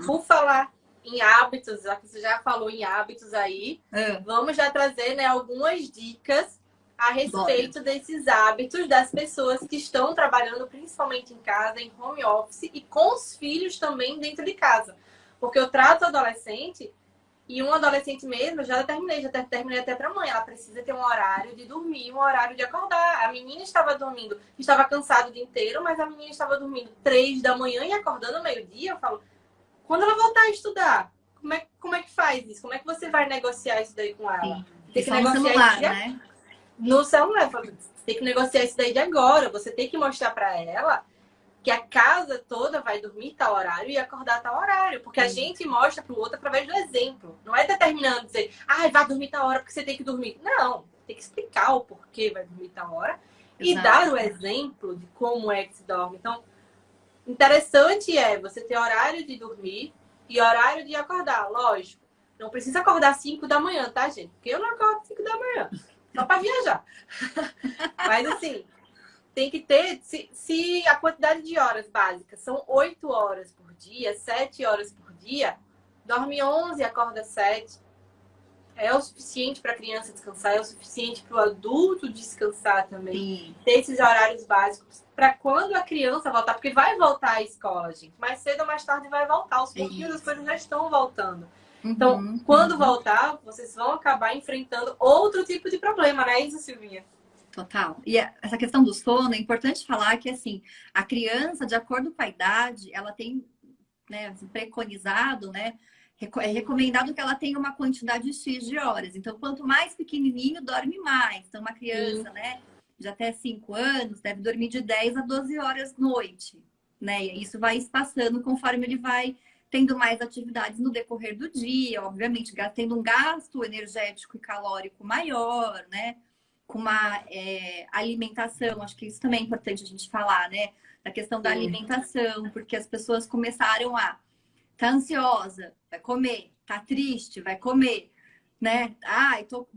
Por falar em hábitos, já que você já falou em hábitos aí, vamos já trazer, né, algumas dicas a respeito desses hábitos das pessoas que estão trabalhando principalmente em casa, em home office e com os filhos também dentro de casa. Porque eu trato adolescente e um adolescente mesmo, eu já terminei até para a mãe. Ela precisa ter um horário de dormir, um horário de acordar. A menina estava dormindo, estava cansada o dia inteiro, mas a menina estava dormindo 3 da manhã e acordando ao meio-dia. Eu falo, quando ela voltar a estudar, como é que faz isso? Como é que você vai negociar isso daí com ela? Sim. Tem que negociar celular, né? No celular, você tem que negociar isso daí de agora. Você tem que mostrar para ela que a casa toda vai dormir tal horário e acordar tal horário. Porque a gente mostra pro outro através do exemplo. Não é determinando, dizer, vai dormir tal hora porque você tem que dormir. Não, tem que explicar o porquê vai dormir tal hora. E dar o exemplo de como é que se dorme. Então, interessante é você ter horário de dormir e horário de acordar. Lógico, não precisa acordar 5 da manhã, tá, gente? Porque eu não acordo 5 da manhã. Só para viajar. Mas assim, tem que ter... Se a quantidade de horas básicas são 8 horas por dia, 7 horas por dia, dorme 11, acorda 7. É o suficiente para a criança descansar, é o suficiente para o adulto descansar também. Sim. Ter esses horários básicos para quando a criança voltar, porque vai voltar à escola, gente. Mais cedo ou mais tarde vai voltar. Aos pouquinhos as coisas já estão voltando. Então, quando voltar, vocês vão acabar enfrentando outro tipo de problema, não é isso, Silvinha? Total. E essa questão do sono, é importante falar que, assim, a criança, de acordo com a idade, ela tem, né, preconizado, né, é recomendado que ela tenha uma quantidade X de horas. Então, quanto mais pequenininho, dorme mais. Então, uma criança, né, de até 5 anos, deve dormir de 10 a 12 horas noite, né? E isso vai espaçando conforme ele vai tendo mais atividades no decorrer do dia, obviamente, tendo um gasto energético e calórico maior, né? com uma alimentação, acho que isso também é importante a gente falar, né? Da questão da alimentação, porque as pessoas começaram a tá ansiosa, vai comer, tá triste, vai comer, né? Ai, tô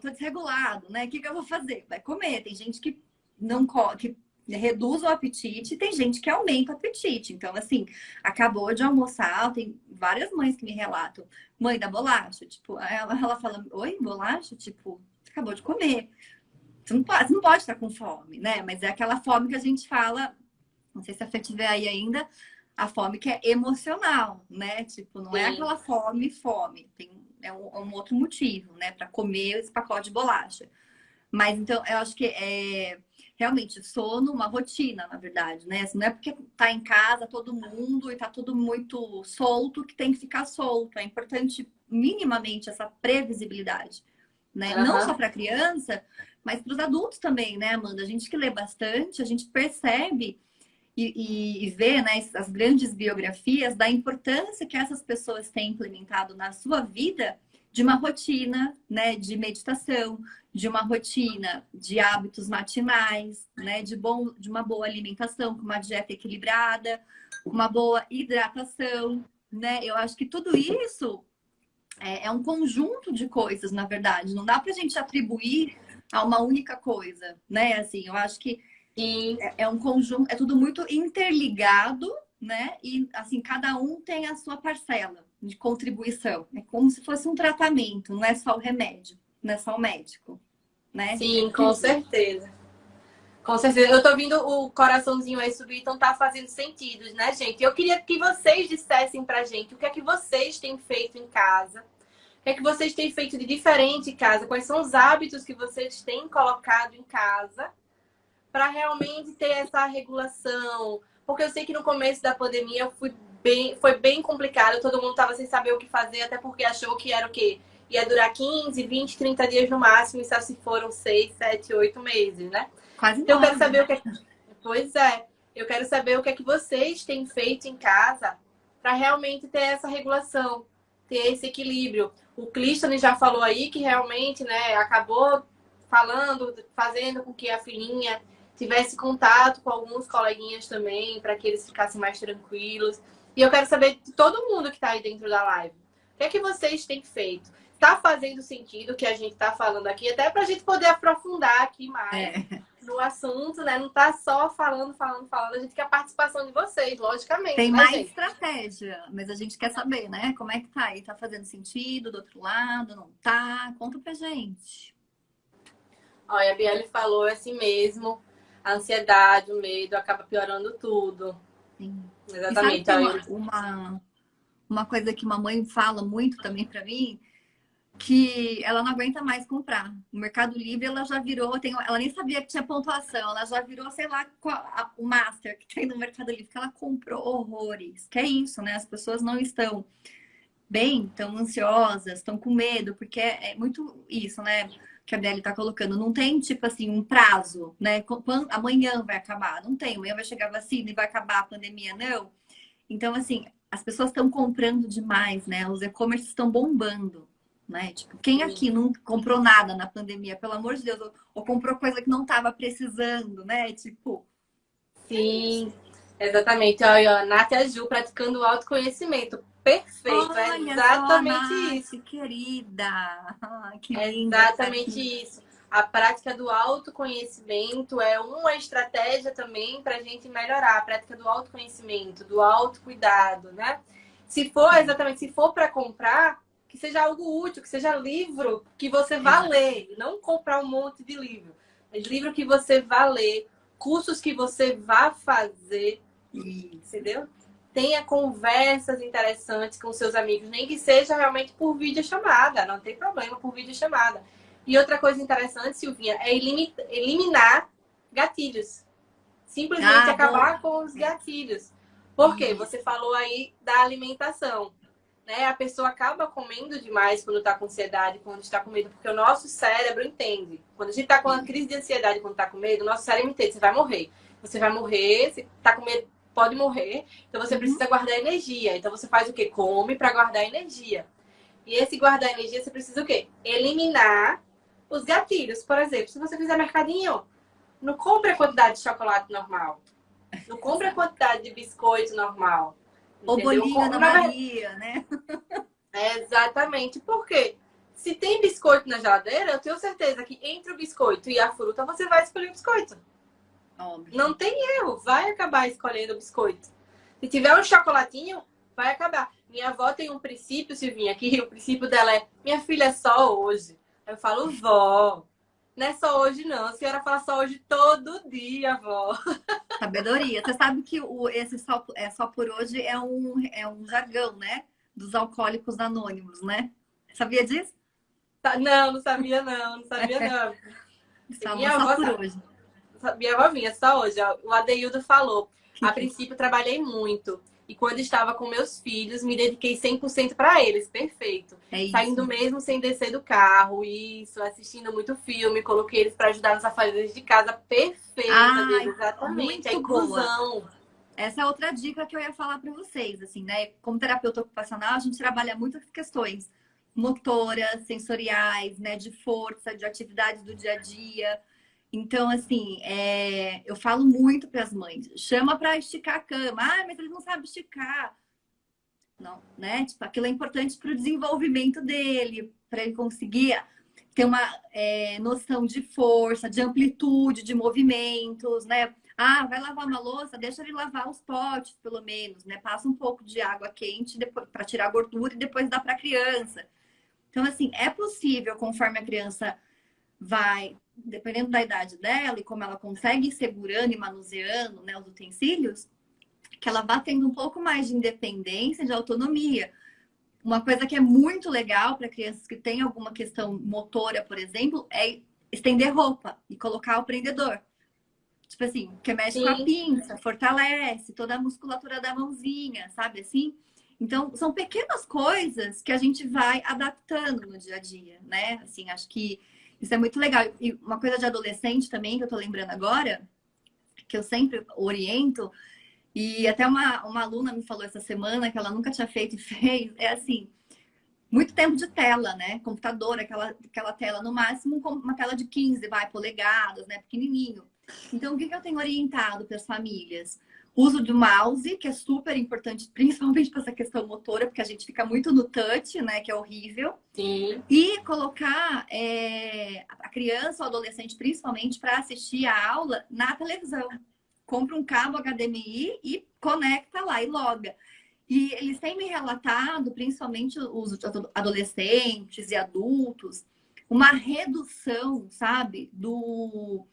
desregulado, né? O que eu vou fazer? Vai comer. Tem gente que não que reduz o apetite, tem gente que aumenta o apetite. Então, assim, acabou de almoçar, tem várias mães que me relatam, mãe da bolacha, tipo, ela fala, oi, bolacha? Tipo, acabou de comer. Você não pode estar com fome, né? Mas é aquela fome que a gente fala, não sei se a Fê tiver aí ainda, a fome que é emocional, né? Tipo, não é aquela fome. É um outro motivo, né? Para comer esse pacote de bolacha. Mas então, eu acho que realmente sono, uma rotina, na verdade, né? Assim, não é porque tá em casa todo mundo e tá tudo muito solto que tem que ficar solto. É importante minimamente essa previsibilidade, né? Não só para criança, mas para os adultos também, né, Amanda? A gente que lê bastante, a gente percebe e vê, né, as grandes biografias da importância que essas pessoas têm implementado na sua vida de uma rotina, né, de meditação, de uma rotina de hábitos matinais, né, de uma boa alimentação, com uma dieta equilibrada, uma boa hidratação, né? Eu acho que tudo isso é um conjunto de coisas, na verdade. Não dá para a gente atribuir a uma única coisa, né? Assim, eu acho que é um conjunto, é tudo muito interligado, né? E assim, cada um tem a sua parcela de contribuição. É como se fosse um tratamento, não é só o remédio, não é só o médico, né? Sim, com certeza. Com certeza. Eu tô vendo o coraçãozinho aí subir, então tá fazendo sentido, né, gente? Eu queria que vocês dissessem pra gente o que é que vocês têm feito em casa. O que é que vocês têm feito de diferente em casa? Quais são os hábitos que vocês têm colocado em casa para realmente ter essa regulação? Porque eu sei que no começo da pandemia foi bem complicado, todo mundo estava sem saber o que fazer, até porque achou que era o quê? Ia durar 15, 20, 30 dias no máximo, e só se foram 6, 7, 8 meses, né? Quase Então, eu quero nada, saber né? Pois é, eu quero saber o que é que vocês têm feito em casa para realmente ter essa regulação, ter esse equilíbrio. O Clístenes já falou aí que realmente, né, acabou fazendo com que a filhinha tivesse contato com alguns coleguinhas também, para que eles ficassem mais tranquilos. E eu quero saber de todo mundo que está aí dentro da live. O que é que vocês têm feito? Está fazendo sentido o que a gente está falando aqui? Até para a gente poder aprofundar aqui mais no assunto, né? Não tá só falando. A gente quer a participação de vocês, logicamente. Tem né, mais gente? estratégia, mas a gente quer saber, né? Como é que tá aí? Tá fazendo sentido do outro lado? Não tá? Conta pra gente. Olha, a Biele falou assim mesmo. A ansiedade, o medo acaba piorando tudo. Sim. Exatamente. E sabe que uma coisa que uma mãe fala muito também pra mim, que ela não aguenta mais comprar. O Mercado Livre, ela já virou, ela nem sabia que tinha pontuação, ela já virou, sei lá, o Master que tem no Mercado Livre, que ela comprou horrores. Que é isso, né? As pessoas não estão bem, estão ansiosas, estão com medo, porque é muito isso, né? Que a Beli tá colocando. Não tem, tipo assim, um prazo, né? Quando, amanhã vai acabar. Não tem. Amanhã vai chegar a vacina e vai acabar a pandemia, não. Então, assim, as pessoas estão comprando demais, né? Os e-commerce estão bombando, né? Tipo, quem aqui não comprou nada na pandemia, pelo amor de Deus, ou comprou coisa que não estava precisando, né? Tipo. Sim, exatamente. Olha, a Nath e a Ju praticando o autoconhecimento. Perfeito, é exatamente isso. Querida. Que É linda. exatamente isso. A prática do autoconhecimento é uma estratégia também para a gente melhorar. A prática do autoconhecimento, do autocuidado, né? Se for para comprar, que seja algo útil, que seja livro que você vá ler. Não comprar um monte de livro. Mas livro que você vá ler, cursos que você vá fazer, entendeu? Tenha conversas interessantes com seus amigos, nem que seja realmente por videochamada, não tem problema por videochamada. E outra coisa interessante, Silvinha, é eliminar gatilhos. Simplesmente acabar com os gatilhos. Por quê? Você falou aí da alimentação. Né? A pessoa acaba comendo demais quando está com ansiedade, quando está com medo, porque o nosso cérebro entende. Quando a gente está com uma crise de ansiedade, quando está com medo, o nosso cérebro entende, você vai morrer. Você vai morrer, se está com medo, pode morrer. Então você precisa guardar energia. Então você faz o quê? Come para guardar energia. E esse guardar energia, você precisa o quê? Eliminar Os gatilhos, por exemplo, se você fizer mercadinho, não compre a quantidade de chocolate normal. Não compre a quantidade de biscoito normal. O Entendeu? bolinho Ana Maria, né? É exatamente. Por quê? Se tem biscoito na geladeira, eu tenho certeza que entre o biscoito e a fruta, você vai escolher o biscoito. Óbvio. Não tem erro, vai acabar escolhendo o biscoito. Se tiver um chocolatinho, vai acabar. Minha avó tem um princípio, Silvinha, que o princípio dela é: minha filha, é só hoje. Eu falo, vó, não é só hoje não. A senhora fala só hoje todo dia, vó. Sabedoria. Você sabe que esse só por hoje é um jargão, né? Dos alcoólicos anônimos, né? Sabia disso? Não, não sabia não, não sabia não. Minha avó só por hoje. Minha avó vinha só hoje. O Adeildo falou. A Que princípio, trabalhei muito. E quando estava com meus filhos, me dediquei 100% para eles. Perfeito. é isso. Saindo mesmo sem descer do carro. Isso, assistindo muito filme. Coloquei eles para ajudar nos afazeres de casa. Perfeita, Ai, exatamente. A muito inclusão. boa. Essa é outra dica que eu ia falar para vocês, assim, né? Como terapeuta ocupacional, a gente trabalha muito as questões motoras, sensoriais, né? De força, de atividades do dia a dia. Então, assim, eu falo muito para as mães, chama para esticar a cama. Ah, mas ele não sabe esticar. Não, né? Tipo, aquilo é importante para o desenvolvimento dele, para ele conseguir ter uma noção de força, de amplitude, de movimentos, né? Ah, vai lavar uma louça, deixa ele lavar os potes, pelo menos, né? Passa um pouco de água quente para tirar a gordura e depois dá para a criança. Então, assim, é possível, conforme a criança vai, dependendo da idade dela e como ela consegue ir segurando e manuseando, né, os utensílios, que ela vá tendo um pouco mais de independência, de autonomia. Uma coisa que é muito legal para crianças que têm alguma questão motora, por exemplo, é estender roupa e colocar o prendedor. Tipo assim, que mexe com a pinça, fortalece toda a musculatura da mãozinha, sabe assim? Então, são pequenas coisas que a gente vai adaptando no dia a dia, né? Assim, acho que isso é muito legal. E uma coisa de adolescente também, que eu tô lembrando agora, que eu sempre oriento, e até uma aluna me falou essa semana que ela nunca tinha feito e fez, é assim, muito tempo de tela, né? Computador, aquela tela, no máximo, uma tela de 15 polegadas, né? Pequenininho. Então, o que eu tenho orientado para as famílias? Uso do mouse, que é super importante, principalmente para essa questão motora, porque a gente fica muito no touch, né? Que é horrível. Sim. E colocar a criança ou adolescente, principalmente, para assistir a aula na televisão. Compra um cabo HDMI e conecta lá e loga. E eles têm me relatado, principalmente os adolescentes e adultos, uma redução, sabe, do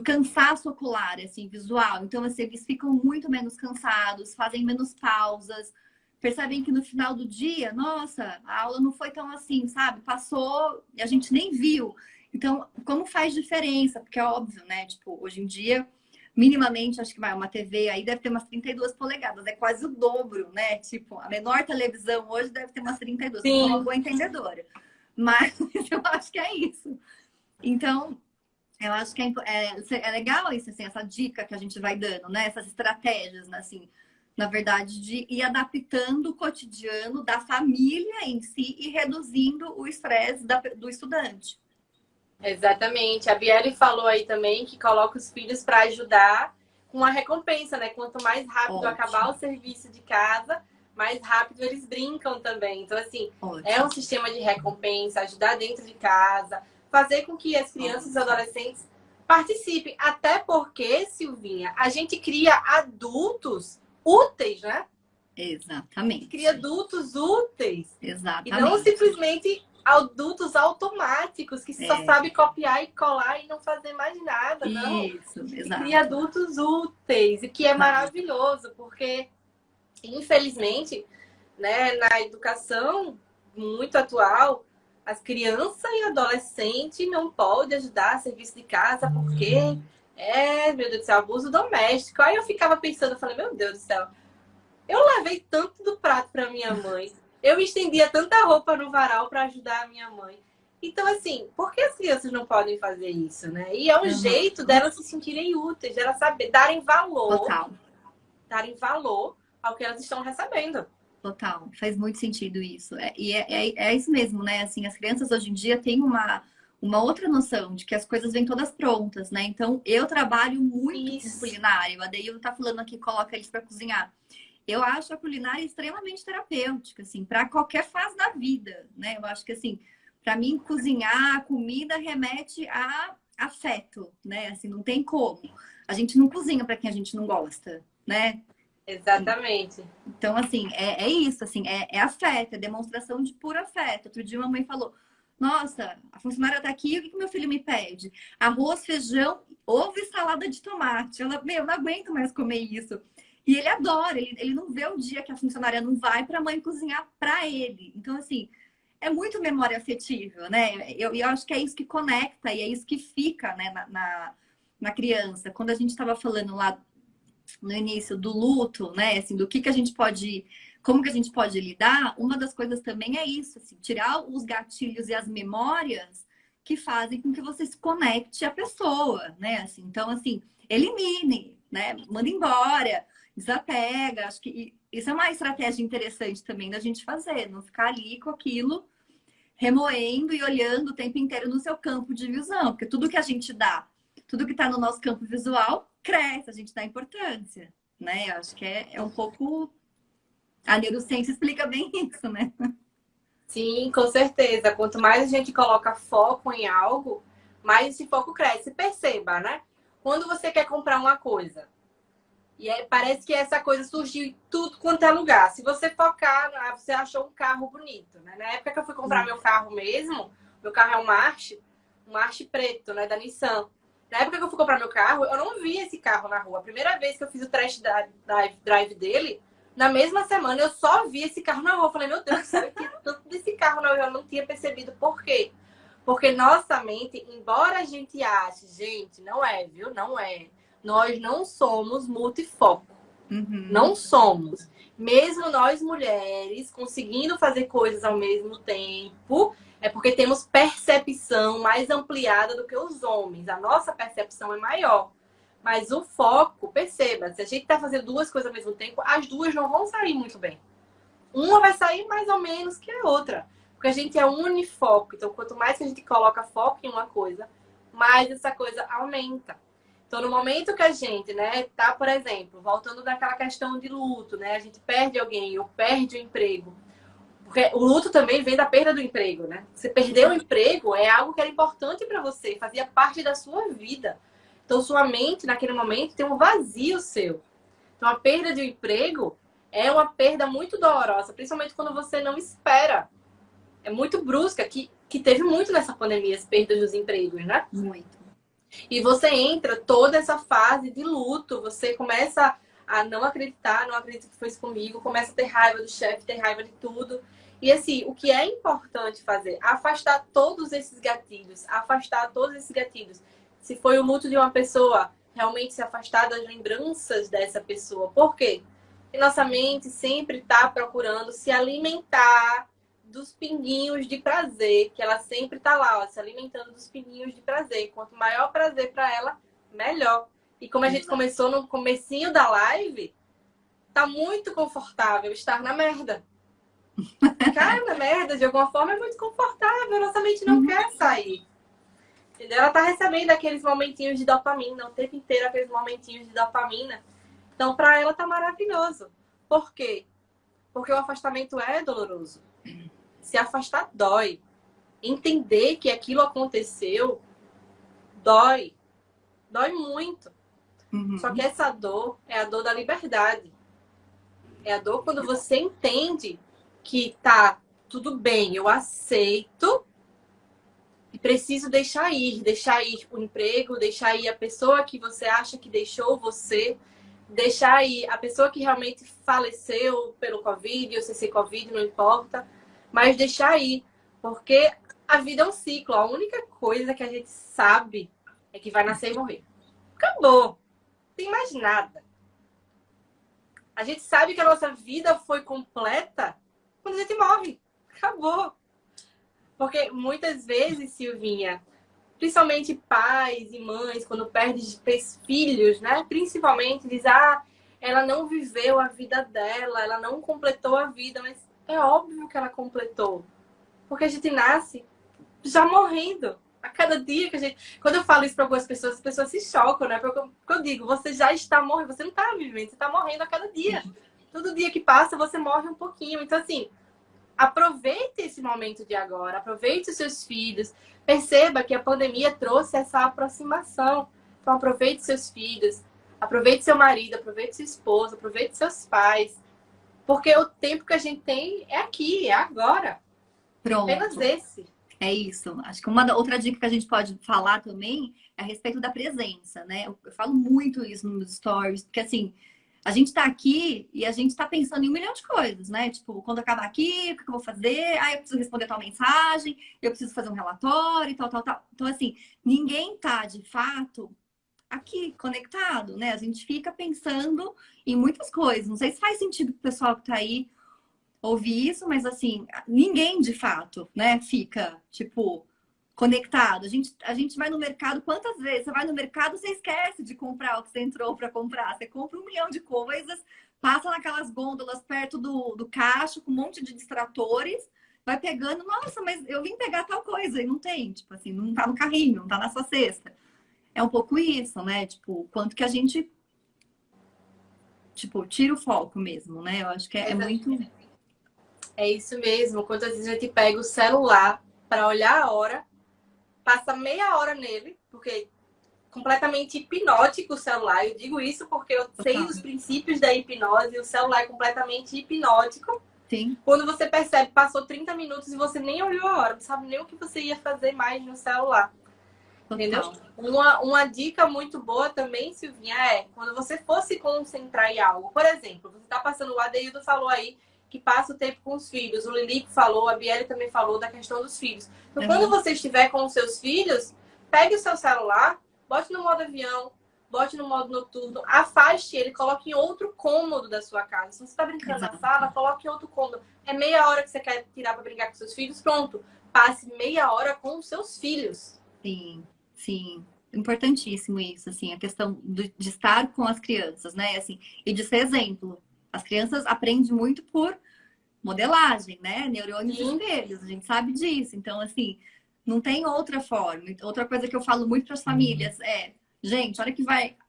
cansaço ocular, assim, visual. Então, assim, eles ficam muito menos cansados, fazem menos pausas, percebem que no final do dia, nossa, a aula não foi tão assim, sabe? Passou e a gente nem viu. Então, como faz diferença? Porque é óbvio, né? Tipo, hoje em dia, minimamente, acho que uma TV aí deve ter umas 32 polegadas, é quase o dobro, né? Tipo, a menor televisão hoje deve ter umas 32, eu sou uma boa entendedora. Mas eu acho que é isso. Então, eu acho que é legal isso, assim, essa dica que a gente vai dando, né? Essas estratégias, né? Assim, na verdade, de ir adaptando o cotidiano da família em si e reduzindo o estresse do estudante. Exatamente. A Biele falou aí também que coloca os filhos para ajudar com a recompensa, né? Quanto mais rápido acabar o serviço de casa, mais rápido eles brincam também. Então, assim, é um sistema de recompensa, ajudar dentro de casa, fazer com que as crianças e adolescentes participem. Até porque, Silvinha, a gente cria adultos úteis, né? Exatamente. Cria adultos úteis. Exatamente. E não simplesmente adultos automáticos que só sabem copiar e colar e não fazer mais nada, não. Isso, exato. Cria adultos úteis, e que é maravilhoso, porque, infelizmente, né, na educação muito atual, as crianças e adolescentes não podem ajudar a serviço de casa porque meu Deus do céu, abuso doméstico. Aí eu ficava pensando, eu falei, meu Deus do céu, eu levei tanto do prato para minha mãe, eu estendia tanta roupa no varal para ajudar a minha mãe. Então, assim, por que as crianças não podem fazer isso, né? E é um jeito delas se sentirem úteis, delas darem valor. Total. Darem valor ao que elas estão recebendo. Total, faz muito sentido isso. E é isso mesmo, né? Assim, as crianças hoje em dia têm uma uma outra noção de que as coisas vêm todas prontas, né? Então, eu trabalho muito com culinária. A Deildo tá falando aqui, coloca eles para cozinhar. Eu acho a culinária extremamente terapêutica, assim, para qualquer fase da vida, né? Eu acho que, assim, para mim, cozinhar a comida remete a afeto, né? Assim, não tem como. A gente não cozinha para quem a gente não gosta, né? Exatamente. Então, assim, é isso, assim, é afeto, é demonstração de puro afeto. Outro dia uma mãe falou, nossa, a funcionária tá aqui, o que meu filho me pede? Arroz, feijão, ovo e salada de tomate. Ela, meu, não aguento mais comer isso. E ele adora, ele não vê o dia que a funcionária não vai para a mãe cozinhar para ele. Então, assim, é muito memória afetiva, né? Eu acho que é isso que conecta e é isso que fica, né, na criança. Quando a gente estava falando lá no início do luto, né, assim, do que a gente pode, como que a gente pode lidar, uma das coisas também é isso, assim, tirar os gatilhos e as memórias que fazem com que você se conecte à pessoa, né? Assim, então, assim, elimine, né? Manda embora, desapega. Acho que isso é uma estratégia interessante também da gente fazer, não ficar ali com aquilo remoendo e olhando o tempo inteiro no seu campo de visão, porque tudo que a gente dá, tudo que está no nosso campo visual cresce, a gente dá importância, né? Acho que é um pouco a neurociência explica bem isso, né? Sim, com certeza. Quanto mais a gente coloca foco em algo, mais esse foco cresce. Perceba, né? Quando você quer comprar uma coisa, e parece que essa coisa surgiu em tudo quanto é lugar. Se você focar, você achou um carro bonito, né? Na época que eu fui comprar meu carro mesmo, meu carro é um March preto, né? Da Nissan. Na época que eu fui comprar meu carro, eu não vi esse carro na rua. A primeira vez que eu fiz o test drive dele, na mesma semana eu só vi esse carro na rua. Eu falei, meu Deus do céu, eu tinha tanto desse carro na rua, eu não tinha percebido. Por quê? Porque nossa mente, embora a gente ache, gente, não é, viu? Não é. Nós não somos multifoco. Uhum. Não somos. Mesmo nós mulheres conseguindo fazer coisas ao mesmo tempo, é porque temos percepção mais ampliada do que os homens. A nossa percepção é maior. Mas o foco, perceba, se a gente está fazendo duas coisas ao mesmo tempo, as duas não vão sair muito bem. Uma vai sair mais ou menos que a outra. Porque a gente é unifoco. Então, quanto mais que a gente coloca foco em uma coisa, mais essa coisa aumenta. Então, no momento que a gente, né, tá, por exemplo, voltando naquela questão de luto, né, a gente perde alguém ou perde o emprego. Porque o luto também vem da perda do emprego, né? Você perdeu o emprego é algo que era importante para você, fazia parte da sua vida. Então, sua mente, naquele momento, tem um vazio seu. Então, a perda de um emprego é uma perda muito dolorosa, principalmente quando você não espera. É muito brusca, que teve muito nessa pandemia, as perdas dos empregos, né? Muito. E você entra toda essa fase de luto, você começa a não acreditar, não acredito que foi isso comigo, começa a ter raiva do chefe, ter raiva de tudo. E assim, o que é importante fazer? Afastar todos esses gatilhos, afastar todos esses gatilhos. Se foi o luto de uma pessoa, realmente se afastar das lembranças dessa pessoa. Por quê? Porque nossa mente sempre está procurando se alimentar dos pinguinhos de prazer, que ela sempre está lá, ó, se alimentando dos pinguinhos de prazer. Quanto maior prazer para ela, melhor. E como a gente começou no comecinho da live, tá muito confortável estar na merda. Ficar na merda, de alguma forma, é muito confortável. Nossa mente não quer sair. Entendeu? Ela tá recebendo aqueles momentinhos de dopamina, o tempo inteiro aqueles momentinhos de dopamina. Então, para ela tá maravilhoso. Por quê? Porque o afastamento é doloroso. Se afastar dói. Entender que aquilo aconteceu dói. Dói muito. Uhum. Só que essa dor é a dor da liberdade. É a dor quando você entende que tá tudo bem, eu aceito e preciso deixar ir o emprego, deixar ir a pessoa que você acha que deixou você, deixar ir a pessoa que realmente faleceu pelo Covid, ou sem Covid, não importa, mas deixar ir, porque a vida é um ciclo, a única coisa que a gente sabe é que vai nascer e morrer. Acabou, não tem mais nada. A gente sabe que a nossa vida foi completa quando a gente morre. Acabou. Porque muitas vezes, Silvinha, principalmente pais e mães, quando perdem filhos, né? Principalmente, diz, ela não viveu a vida dela, ela não completou a vida. Mas é óbvio que ela completou. Porque a gente nasce já morrendo. A cada dia que a gente... Quando eu falo isso para algumas pessoas, as pessoas se chocam, né? Porque eu digo, você já está morrendo, você não está vivendo, você está morrendo a cada dia. Todo dia que passa, você morre um pouquinho. Então, assim, aproveite esse momento de agora, aproveite os seus filhos. Perceba que a pandemia trouxe essa aproximação. Então, aproveite seus filhos, aproveite seu marido, aproveite sua esposa, aproveite seus pais. Porque o tempo que a gente tem é aqui, é agora. Pronto. Apenas esse. É isso. Acho que outra dica que a gente pode falar também é a respeito da presença, né? Eu falo muito isso nos meus stories, porque assim, a gente tá aqui e a gente tá pensando em um milhão de coisas, né? Tipo, quando acabar aqui, o que eu vou fazer? Ah, eu preciso responder tal mensagem, eu preciso fazer um relatório, tal, tal, tal. Então, assim, ninguém tá, de fato, aqui, conectado, né? A gente fica pensando em muitas coisas. Não sei se faz sentido pro pessoal que tá aí ouvir isso, mas assim, ninguém de fato, né, fica, tipo, conectado. A gente vai no mercado, quantas vezes você vai no mercado, você esquece de comprar o que você entrou para comprar. Você compra 1 milhão de coisas, passa naquelas gôndolas perto do caixa, com um monte de distratores, vai pegando, nossa, mas eu vim pegar tal coisa e não tem, tipo assim, não tá no carrinho, não tá na sua cesta. É um pouco isso, né? Tipo, quanto que a gente, tipo, tira o foco mesmo, né? Eu acho que é muito... É isso mesmo. Quantas vezes a gente pega o celular para olhar a hora, passa meia hora nele, porque completamente hipnótico o celular. Eu digo isso porque eu sei os princípios da hipnose e o celular é completamente hipnótico. Sim. Quando você percebe, passou 30 minutos e você nem olhou a hora, não sabe nem o que você ia fazer mais no celular. Entendeu? Uma dica muito boa também, Silvinha, é quando você for se concentrar em algo. Por exemplo, você está passando, o Adeildo falou aí que passa o tempo com os filhos. O Lilico falou, a Biele também falou da questão dos filhos. Então, quando você estiver com os seus filhos, pegue o seu celular, bote no modo avião, bote no modo noturno, afaste ele, coloque em outro cômodo da sua casa. Se você está brincando na sala, coloque em outro cômodo. É meia hora que você quer tirar para brincar com seus filhos, pronto. Passe meia hora com os seus filhos. Sim, sim. Importantíssimo isso, assim, a questão de estar com as crianças, né? Assim, e de ser exemplo. As crianças aprendem muito por modelagem, né? Neurônios de espelhos, a gente sabe disso. Então, assim, não tem outra forma. Outra coisa que eu falo muito para as famílias é, gente, a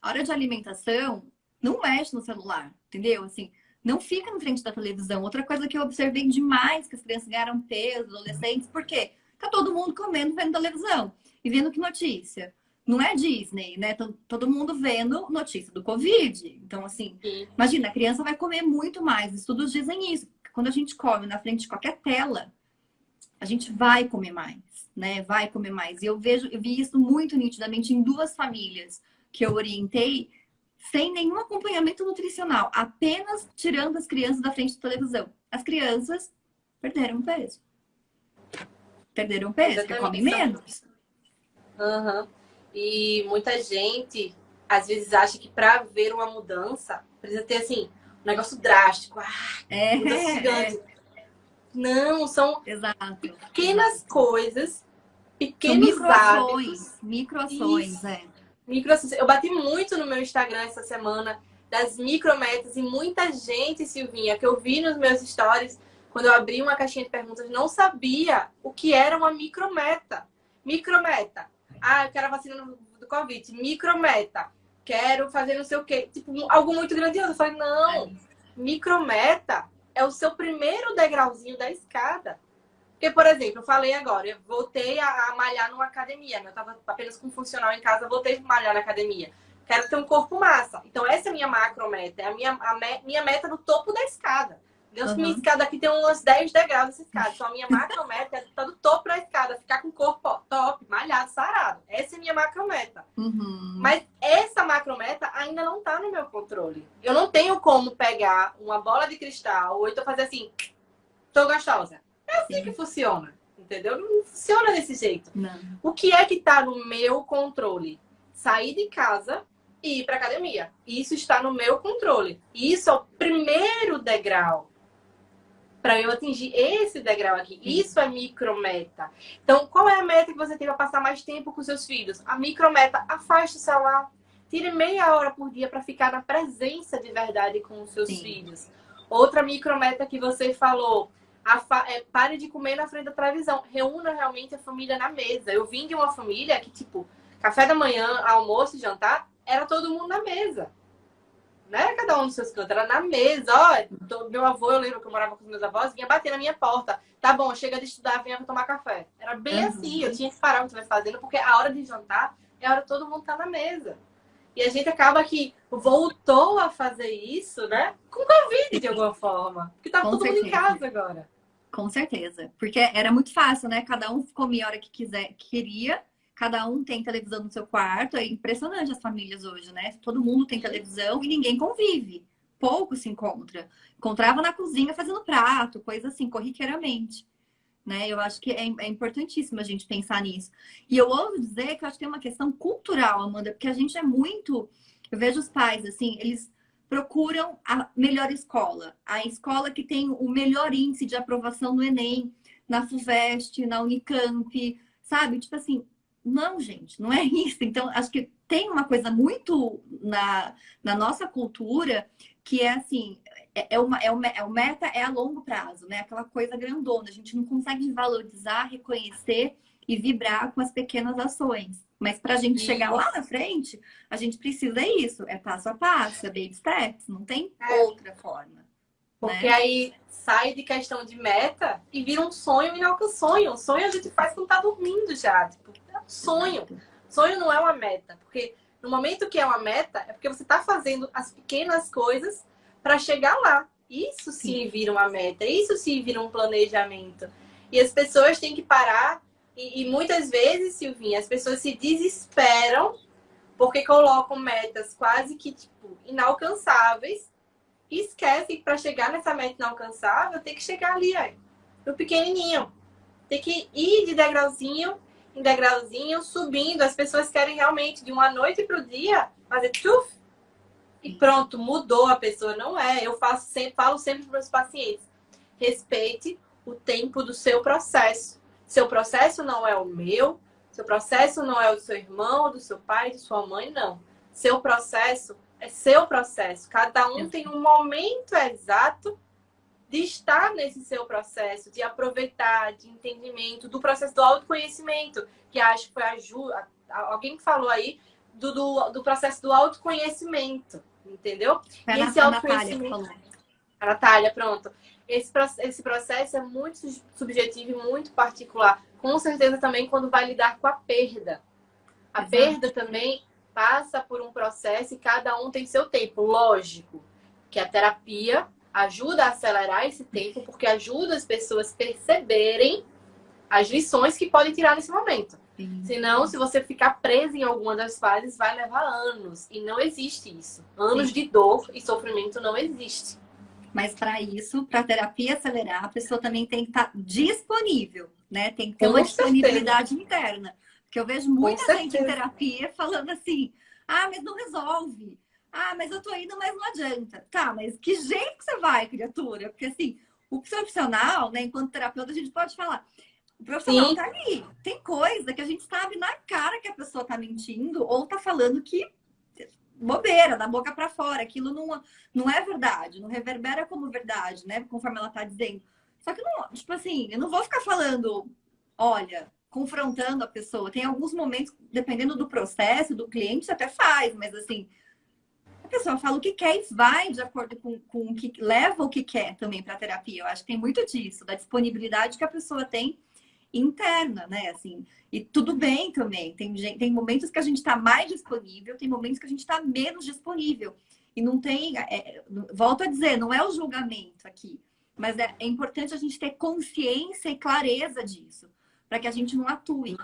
hora de alimentação, não mexe no celular, entendeu? Assim, não fica na frente da televisão. Outra coisa que eu observei demais, que as crianças ganharam peso, adolescentes, por quê? Tá todo mundo comendo, vendo televisão. E vendo que notícia? Não é Disney, né? Todo mundo vendo notícia do Covid. Então, assim, imagina, a criança vai comer muito mais. Estudos dizem isso. Quando a gente come na frente de qualquer tela, a gente vai comer mais, né? Vai comer mais. E eu vi isso muito nitidamente em 2 famílias que eu orientei sem nenhum acompanhamento nutricional, apenas tirando as crianças da frente da televisão. As crianças perderam peso. Perderam peso, porque comem menos. Uhum. E muita gente, às vezes, acha que para ver uma mudança, precisa ter, assim, um negócio drástico. Mudança gigante. Não, são pequenas coisas, pequenos hábitos. Microações, Microações. Eu bati muito no meu Instagram essa semana das micrometas e muita gente, Silvinha, que eu vi nos meus stories, quando eu abri uma caixinha de perguntas, não sabia o que era uma micrometa. Micrometa. Ah, eu quero a vacina do Covid. Micrometa. Quero fazer não sei o quê. Tipo, algo muito grandioso. Eu falei, não. Micrometa é o seu primeiro degrauzinho da escada. Porque, por exemplo, eu falei agora, eu voltei a malhar numa academia. Né? Eu estava apenas com funcional em casa, voltei a malhar na academia. Quero ter um corpo massa. Então, essa é a minha macrometa. É a minha meta no topo da escada. Deus, minha escada aqui tem uns 10 degraus dessa escada. Então, a minha macrometa é estar do topo da escada, ficar com o corpo top, malhado, sarado. Essa é a minha macrometa. Mas essa macrometa ainda não está no meu controle. Eu não tenho como pegar uma bola de cristal ou então fazer assim, tô gostosa. É assim que funciona, entendeu? Não funciona desse jeito. Não. O que é que está no meu controle? Sair de casa e ir para academia. Isso está no meu controle. Isso é o primeiro degrau para eu atingir esse degrau aqui. Isso é micrometa. Então, qual é a meta que você tem para passar mais tempo com seus filhos? A micrometa, afaste o celular. Tire meia hora por dia para ficar na presença de verdade com os seus filhos. Outra micrometa que você falou, Pare de comer na frente da televisão. Reúna realmente a família na mesa. Eu vim de uma família que, tipo, café da manhã, almoço e jantar, era todo mundo na mesa. Não era cada um nos seus cantos, era na mesa. Ó, meu avô, eu lembro que eu morava com os meus avós, vinha bater na minha porta. Tá bom, chega de estudar, venha tomar café. Era bem assim, eu tinha que parar o que eu estivesse fazendo, porque a hora de jantar é a hora que todo mundo tá na mesa. E a gente acaba que voltou a fazer isso, né? Com Covid, de alguma forma. Porque tá todo mundo em casa agora. Com certeza. Porque era muito fácil, né? Cada um comia a hora que queria. Cada um tem televisão no seu quarto. É impressionante as famílias hoje, né? Todo mundo tem televisão e ninguém convive. Pouco se encontra. Encontrava na cozinha fazendo prato, coisa assim, corriqueiramente. Né? Eu acho que é importantíssimo a gente pensar nisso. E eu ouso dizer que eu acho que tem uma questão cultural, Amanda, porque a gente é muito... Eu vejo os pais, assim, eles procuram a melhor escola. A escola que tem o melhor índice de aprovação no Enem, na FUVEST, na Unicamp, sabe? Tipo assim, não, gente, não é isso. Então, acho que tem uma coisa muito na nossa cultura que é assim... o meta é a longo prazo, né? Aquela coisa grandona. A gente não consegue valorizar, reconhecer e vibrar com as pequenas ações. Mas para a gente chegar lá na frente, a gente precisa isso. É passo a passo, é baby steps. Não tem outra forma. Porque aí sai de questão de meta e vira um sonho e não é um sonho. Um sonho a gente faz quando tá dormindo já. Tipo, é um sonho. Sonho não é uma meta. Porque no momento que é uma meta, é porque você tá fazendo as pequenas coisas para chegar lá. Isso sim vira uma meta, isso sim vira um planejamento. E as pessoas têm que parar, e muitas vezes, Silvinha, as pessoas se desesperam porque colocam metas quase que tipo, inalcançáveis e esquecem que para chegar nessa meta inalcançável tem que chegar ali, ó, no pequenininho. Tem que ir de degrauzinho em degrauzinho, subindo. As pessoas querem realmente de uma noite para o dia fazer tchuf, e pronto, mudou a pessoa. Não é. Eu falo sempre para os meus pacientes. Respeite o tempo do seu processo. Seu processo não é o meu. Seu processo não é o do seu irmão, do seu pai, de sua mãe, não. Seu processo é seu processo. Cada um tem um momento exato de estar nesse seu processo, de aproveitar, de entendimento, do processo do autoconhecimento, que acho que foi alguém que falou aí, do processo do autoconhecimento. Entendeu? E esse autoconhecimento. A Natália, pronto. Esse processo é muito subjetivo e muito particular. Com certeza também quando vai lidar com a perda. A perda também passa por um processo e cada um tem seu tempo. Lógico que a terapia ajuda a acelerar esse tempo, porque ajuda as pessoas a perceberem as lições que podem tirar nesse momento. Senão, se você ficar preso em alguma das fases, vai levar anos. E não existe isso. Anos de dor e sofrimento não existe. Mas para isso, para a terapia acelerar, a pessoa também tem que estar disponível, né? Tem que ter uma disponibilidade interna. Porque eu vejo muita gente em terapia falando assim, mas não resolve. Mas eu tô indo, mas não adianta. Tá, mas que jeito que você vai, criatura? Porque assim, o profissional, né, enquanto terapeuta, a gente pode falar... O profissional tá ali. Tem coisa que a gente sabe na cara que a pessoa tá mentindo ou tá falando que bobeira, da boca para fora. Aquilo não é verdade, não reverbera como verdade, né? Conforme ela tá dizendo. Só que, não, tipo assim, eu não vou ficar falando, olha, confrontando a pessoa. Tem alguns momentos, dependendo do processo, do cliente, você até faz, mas assim, a pessoa fala o que quer e vai de acordo com o que leva o que quer também para terapia. Eu acho que tem muito disso, da disponibilidade que a pessoa tem interna, né? Assim, e tudo bem também. Tem momentos que a gente está mais disponível, tem momentos que a gente está menos disponível. E não tem, volto a dizer, não é o julgamento aqui, mas é importante a gente ter consciência e clareza disso, para que a gente não atue,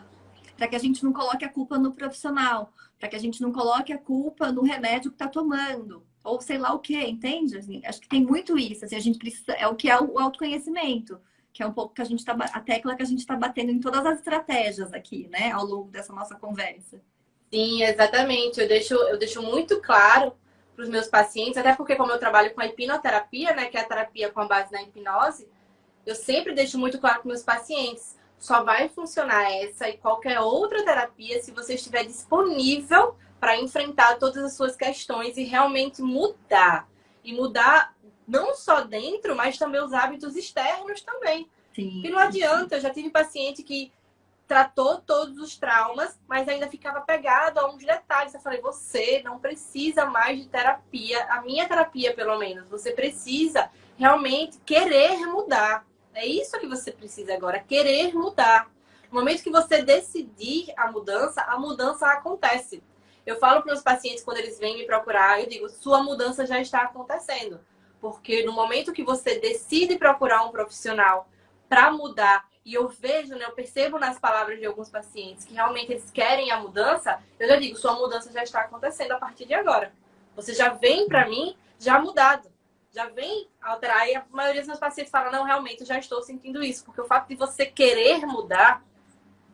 para que a gente não coloque a culpa no profissional, para que a gente não coloque a culpa no remédio que está tomando, ou sei lá o que, entende? Assim, acho que tem muito isso. Assim, a gente precisa, é o que é o autoconhecimento. Que é um pouco que a tecla que a gente está batendo em todas as estratégias aqui, né? Ao longo dessa nossa conversa. Sim, exatamente. Eu deixo muito claro para os meus pacientes, até porque como eu trabalho com a hipnoterapia, né? Que é a terapia com a base na hipnose, eu sempre deixo muito claro para meus pacientes. Só vai funcionar essa e qualquer outra terapia se você estiver disponível para enfrentar todas as suas questões e realmente mudar. E mudar não só dentro, mas também os hábitos externos também. Sim. E não adianta, eu já tive paciente que tratou todos os traumas, mas ainda ficava pegado a uns detalhes. Eu falei, você não precisa mais de terapia, a minha terapia pelo menos. Você precisa realmente querer mudar. É isso que você precisa agora, querer mudar. No momento que você decidir a mudança acontece. Eu falo para os pacientes quando eles vêm me procurar, eu digo, sua mudança já está acontecendo. Porque no momento que você decide procurar um profissional para mudar, e eu vejo, né, eu percebo nas palavras de alguns pacientes que realmente eles querem a mudança, eu já digo, sua mudança já está acontecendo a partir de agora. Você já vem para mim já mudado, já vem alterar. E a maioria dos meus pacientes fala, não, realmente eu já estou sentindo isso, porque o fato de você querer mudar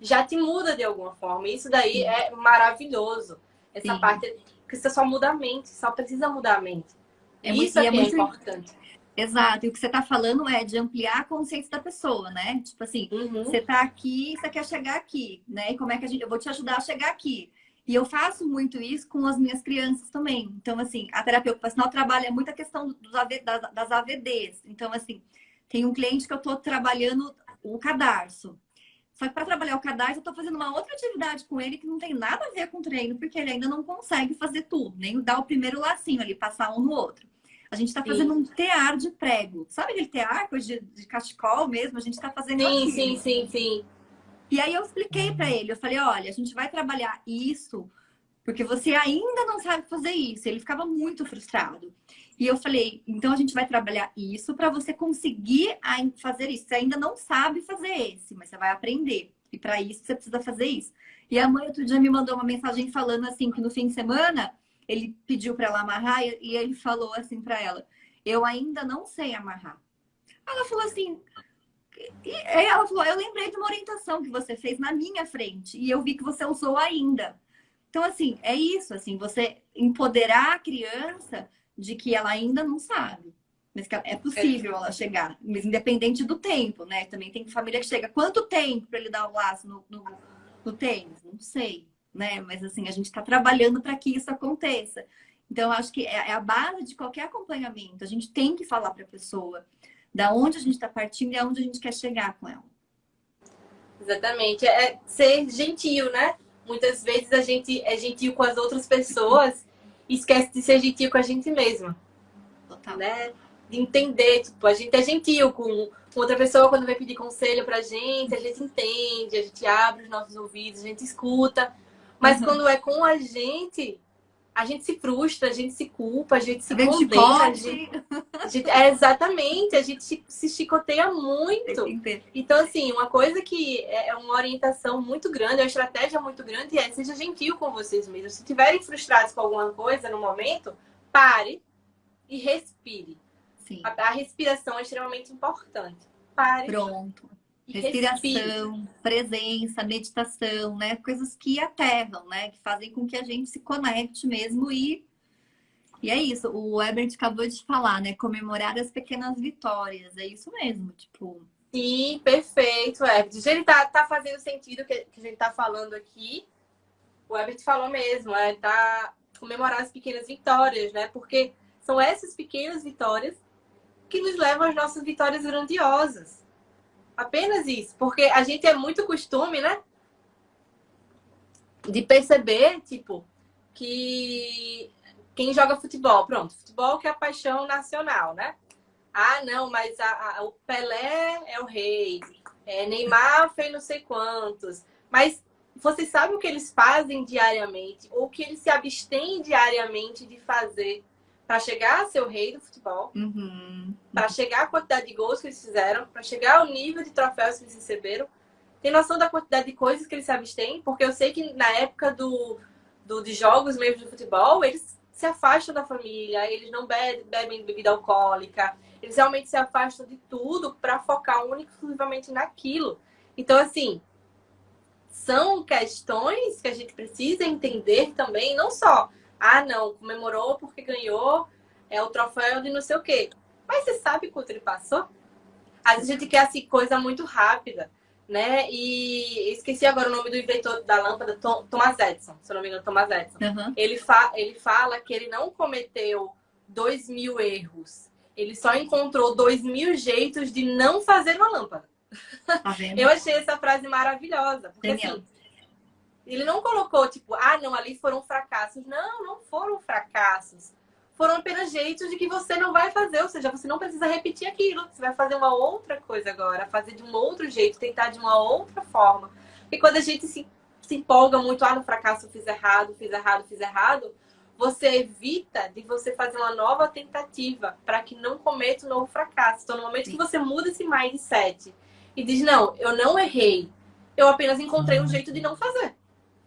já te muda de alguma forma. E isso daí é maravilhoso. Essa parte que você só muda a mente, só precisa mudar a mente. Isso é muito importante. Exato, e o que você está falando é de ampliar a consciência da pessoa, né? Tipo assim, você está aqui, você quer chegar aqui, né? E como é que eu vou te ajudar a chegar aqui? E eu faço muito isso com as minhas crianças também. Então, assim, a terapia ocupacional trabalha muito a questão das AVDs. Então, assim, tem um cliente que eu estou trabalhando o cadarço. Só que para trabalhar o cadarço, eu estou fazendo uma outra atividade com ele que não tem nada a ver com treino, porque ele ainda não consegue fazer tudo, nem dar o primeiro lacinho ali, passar um no outro. A gente está fazendo um tear de prego. Sabe aquele tear, coisa de cachecol mesmo? A gente está fazendo aquilo. Sim. E aí eu expliquei para ele, eu falei, olha, a gente vai trabalhar isso porque você ainda não sabe fazer isso. Ele ficava muito frustrado. E eu falei, então a gente vai trabalhar isso para você conseguir fazer isso. Você ainda não sabe fazer esse, mas você vai aprender. E para isso você precisa fazer isso. E a mãe outro dia me mandou uma mensagem falando assim, que no fim de semana ele pediu para ela amarrar e ele falou assim para ela, eu ainda não sei amarrar. Ela falou assim, e ela falou, eu lembrei de uma orientação que você fez na minha frente e eu vi que você usou ainda. Então, assim, é isso, assim, você empoderar a criança de que ela ainda não sabe, mas que é possível ela chegar, mas independente do tempo, né? Também tem família que chega, quanto tempo para ele dar o laço no tênis? Não sei, né? Mas, assim, a gente está trabalhando para que isso aconteça. Então, eu acho que é a base de qualquer acompanhamento. A gente tem que falar para a pessoa da onde a gente está partindo e aonde a gente quer chegar com ela. Exatamente. É ser gentil, né? Muitas vezes a gente é gentil com as outras pessoas e esquece de ser gentil com a gente mesma. Total. Né? De entender, tipo, a gente é gentil com outra pessoa quando vem pedir conselho pra gente, a gente entende, a gente abre os nossos ouvidos, a gente escuta. Mas quando é com a gente se frustra, a gente se culpa, a gente se condena. Exatamente, a gente se chicoteia muito. Então, assim, uma coisa que é uma orientação muito grande, uma estratégia muito grande é seja gentil com vocês mesmos. Se estiverem frustrados com alguma coisa no momento, pare e respire. Sim. A respiração é extremamente importante. Pare. Pronto. Respiração, presença, meditação, né? Coisas que aterram, né? Que fazem com que a gente se conecte mesmo e é isso. O Herbert acabou de falar, né? Comemorar as pequenas vitórias. É isso mesmo, tipo... Sim, perfeito, Herbert. Ele tá fazendo sentido o que a gente tá falando aqui. O Herbert falou mesmo, tá comemorar as pequenas vitórias, né? Porque são essas pequenas vitórias que nos levam às nossas vitórias grandiosas. Apenas isso. Porque a gente é muito costume, né? De perceber, tipo, que quem joga futebol, pronto, futebol que é a paixão nacional, né? Ah, não, mas o Pelé é o rei. Neymar fez não sei quantos. Mas vocês sabem o que eles fazem diariamente? Ou o que eles se abstêm diariamente de fazer para chegar a ser o rei do futebol, para chegar à quantidade de gols que eles fizeram, para chegar ao nível de troféus que eles receberam. Tem noção da quantidade de coisas que eles se abstêm? Porque eu sei que na época de jogos mesmo de futebol, eles se afastam da família, eles não bebem bebida alcoólica, eles realmente se afastam de tudo para focar única e exclusivamente naquilo. Então, assim, são questões que a gente precisa entender também, não só não, comemorou porque ganhou o troféu de não sei o quê. Mas você sabe quanto ele passou? Às vezes a gente quer assim, coisa muito rápida, né? E esqueci agora o nome do inventor da lâmpada, Thomas Edison, se eu não me engano, Thomas Edison. Ele fala que ele não cometeu 2.000 erros. Ele só encontrou 2.000 jeitos de não fazer uma lâmpada. Tá vendo? Eu achei essa frase maravilhosa. Porque Genial. assim, ele não colocou, tipo, ah, não, ali foram fracassos. Não, não foram fracassos. Foram apenas jeitos de que você não vai fazer. Ou seja, você não precisa repetir aquilo. Você vai fazer uma outra coisa agora. Fazer de um outro jeito. Tentar de uma outra forma. E quando a gente se empolga muito, ah, no fracasso eu fiz errado, fiz errado, fiz errado, você evita de você fazer uma nova tentativa para que não cometa um novo fracasso. Então, no momento que você muda esse mindset e diz, não, eu não errei. Eu apenas encontrei um jeito de não fazer.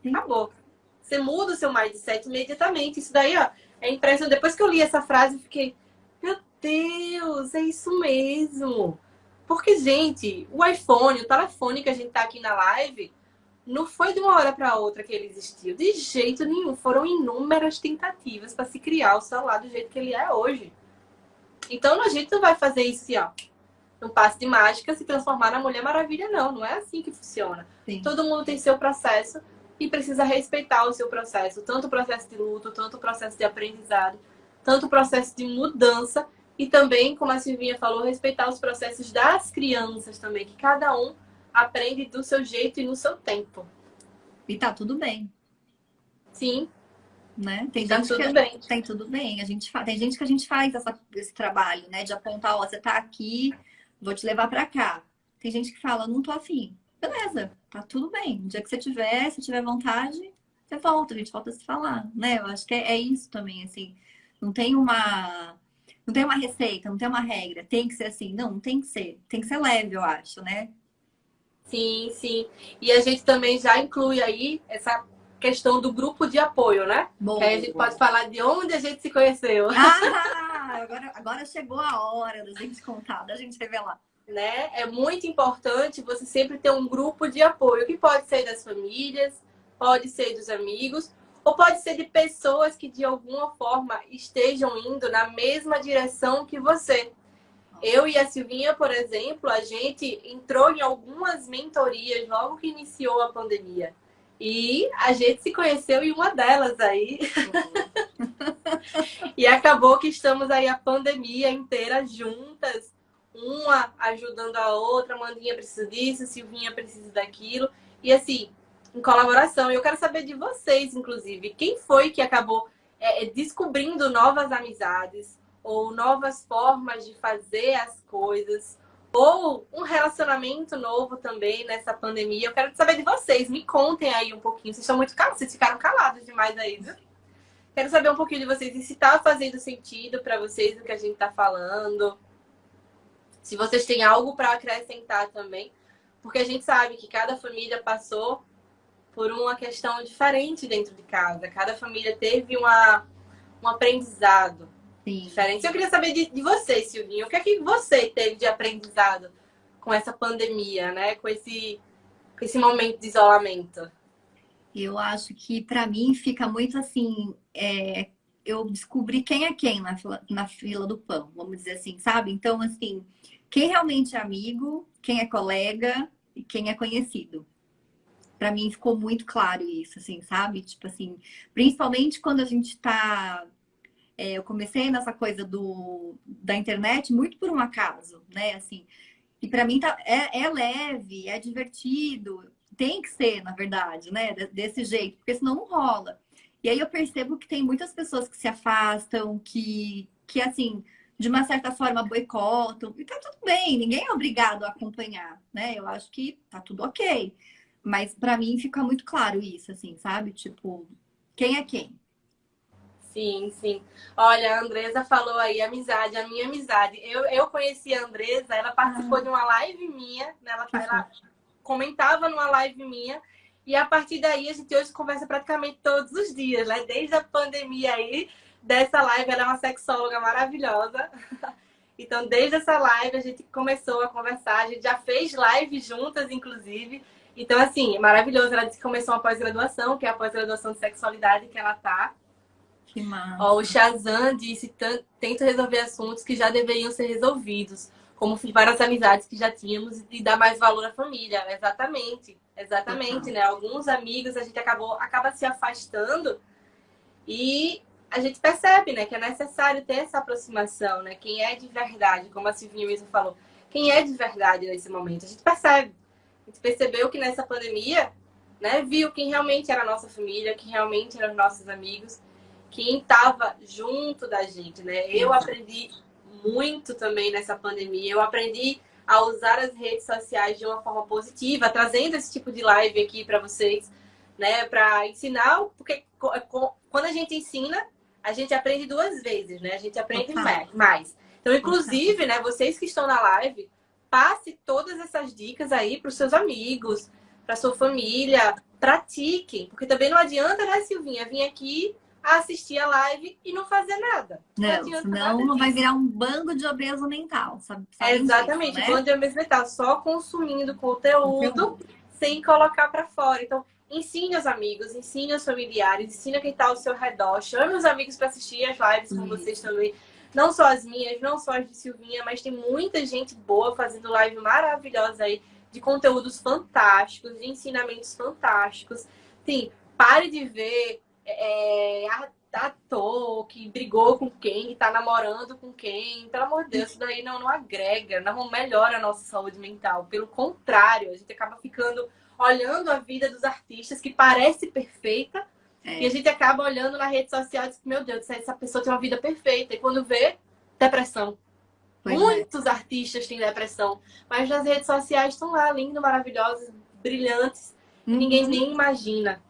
Acabou. Você muda o seu mindset imediatamente. Isso daí, ó, é impressionante. Depois que eu li essa frase, eu fiquei, meu Deus, é isso mesmo. Porque, gente, o iPhone, o telefone que a gente tá aqui na live, não foi de uma hora para outra que ele existiu. De jeito nenhum. Foram inúmeras tentativas para se criar o celular do jeito que ele é hoje. Então, a gente não vai fazer isso, ó, num passe de mágica, se transformar na Mulher Maravilha, não. Não é assim que funciona. Sim. Todo mundo tem seu processo e precisa respeitar o seu processo. Tanto o processo de luto, tanto o processo de aprendizado, tanto o processo de mudança e também, como a Silvinha falou, respeitar os processos das crianças também, que cada um aprende do seu jeito e no seu tempo. E tá tudo bem. Sim. Né? Tem tá gente tudo que bem. Tem tudo bem. Tem gente que a gente faz esse trabalho, né? De apontar, ó, você tá aqui, vou te levar pra cá. Tem gente que fala, não tô afim. Beleza, tá tudo bem. No dia que você tiver, se tiver vontade, você volta, a gente volta a se falar, né? Eu acho que é isso também, assim. Não tem uma receita, não tem uma regra. Tem que ser assim. Não tem que ser. Tem que ser leve, eu acho, né? Sim, sim. E a gente também já inclui aí essa questão do grupo de apoio, né? Boa. Que aí a gente pode falar de onde a gente se conheceu. Agora chegou a hora da gente contar, da gente revelar. Né? É muito importante você sempre ter um grupo de apoio, que pode ser das famílias, pode ser dos amigos, ou pode ser de pessoas que de alguma forma estejam indo na mesma direção que você. Eu e a Silvinha, por exemplo, a gente entrou em algumas mentorias logo que iniciou a pandemia. E a gente se conheceu em uma delas aí. E acabou que estamos aí a pandemia inteira juntas, uma ajudando a outra, Mandinha precisa disso, Silvinha precisa daquilo. E assim, em colaboração. Eu quero saber de vocês, inclusive, quem foi que acabou descobrindo novas amizades, ou novas formas de fazer as coisas, ou um relacionamento novo também nessa pandemia. Eu quero saber de vocês, me contem aí um pouquinho. Vocês estão muito calados, vocês ficaram calados demais aí, viu? Quero saber um pouquinho de vocês e se está fazendo sentido para vocês o que a gente está falando. Se vocês têm algo para acrescentar também, porque a gente sabe que cada família passou por uma questão diferente dentro de casa. Cada família teve um aprendizado diferente. Eu queria saber de você, Silvinha, o que é que você teve de aprendizado com essa pandemia, né? Com esse momento de isolamento? Eu acho que para mim fica muito assim, eu descobri quem é quem na fila do pão, vamos dizer assim, sabe? Então, assim, quem realmente é amigo, quem é colega e quem é conhecido. Para mim ficou muito claro isso, assim, sabe? Tipo assim, principalmente quando a gente tá... eu comecei nessa coisa da internet muito por um acaso, né? Assim, e para mim é leve, é divertido. Tem que ser, na verdade, né? Desse jeito, porque senão não rola. E aí eu percebo que tem muitas pessoas que se afastam, que assim, de uma certa forma boicotam. E tá tudo bem, ninguém é obrigado a acompanhar, né? Eu acho que tá tudo ok. Mas para mim fica muito claro isso, assim, sabe? Tipo, quem é quem? Sim, sim. Olha, a Andresa falou aí, amizade, a minha amizade. Eu conheci a Andresa, ela participou de uma live minha, né? Ela comentava numa live minha, e a partir daí a gente hoje conversa praticamente todos os dias, né? Desde a pandemia aí, dessa live, ela é uma sexóloga maravilhosa. Então, desde essa live a gente começou a conversar, a gente já fez live juntas, inclusive. Então, assim, é maravilhoso. Ela disse que começou uma pós-graduação, que é a pós-graduação de sexualidade que ela tá. Que massa. Ó, o Shazam disse, tento resolver assuntos que já deveriam ser resolvidos, como várias amizades que já tínhamos e dar mais valor à família. Exatamente, né? Alguns amigos a gente acaba se afastando e a gente percebe, né, que é necessário ter essa aproximação, né? Quem é de verdade, como a Silvinha mesmo falou, quem é de verdade nesse momento, a gente percebe. A gente percebeu que nessa pandemia, né, viu quem realmente era a nossa família, quem realmente eram os nossos amigos, quem estava junto da gente, né? Eu aprendi muito também nessa pandemia. Eu aprendi a usar as redes sociais de uma forma positiva, trazendo esse tipo de live aqui para vocês, né, para ensinar, porque quando a gente ensina, a gente aprende duas vezes, né? A gente aprende mais. Então, inclusive, né, vocês que estão na live, passe todas essas dicas aí para os seus amigos, para sua família, pratiquem, porque também não adianta, né, Silvinha, vir aqui assistir a live e não fazer nada. Não, senão não vai virar um bando de obeso mental, sabe? Exatamente, disso, né? bando de obeso mental, só consumindo conteúdo sem colocar para fora. Então, ensine aos amigos, ensine aos familiares, ensine quem está ao seu redor, chame os amigos para assistir as lives com vocês também. Não só as minhas, não só as de Silvinha, mas tem muita gente boa fazendo live maravilhosa aí, de conteúdos fantásticos, de ensinamentos fantásticos. Sim, pare de ver ator que brigou com quem, que tá namorando com quem. Pelo amor de Deus, isso daí não agrega, não melhora a nossa saúde mental. Pelo contrário, a gente acaba ficando olhando a vida dos artistas que parece perfeita e a gente acaba olhando na rede social e diz, meu Deus, essa pessoa tem uma vida perfeita. E quando vê, depressão. Muitos artistas têm depressão, mas nas redes sociais estão lá, lindos, maravilhosos, brilhantes, e ninguém nem imagina.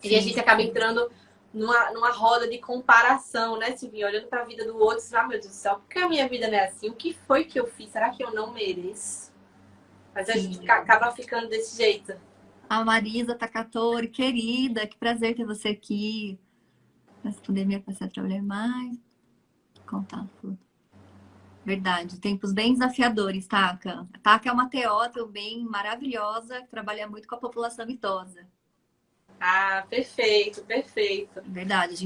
Sim. E a gente acaba entrando numa roda de comparação, né, Silvinha? Olhando para a vida do outro, meu Deus do céu, por que a minha vida não é assim? O que foi que eu fiz? Será que eu não mereço? Mas a gente acaba ficando desse jeito. A Marisa Takatori, querida, que prazer ter você aqui. Nessa pandemia comecei a trabalhar mais. Contato tudo. Verdade, tempos bem desafiadores, Taka. A Taka é uma TO também maravilhosa, que trabalha muito com a população idosa. Ah, perfeito, perfeito. Verdade,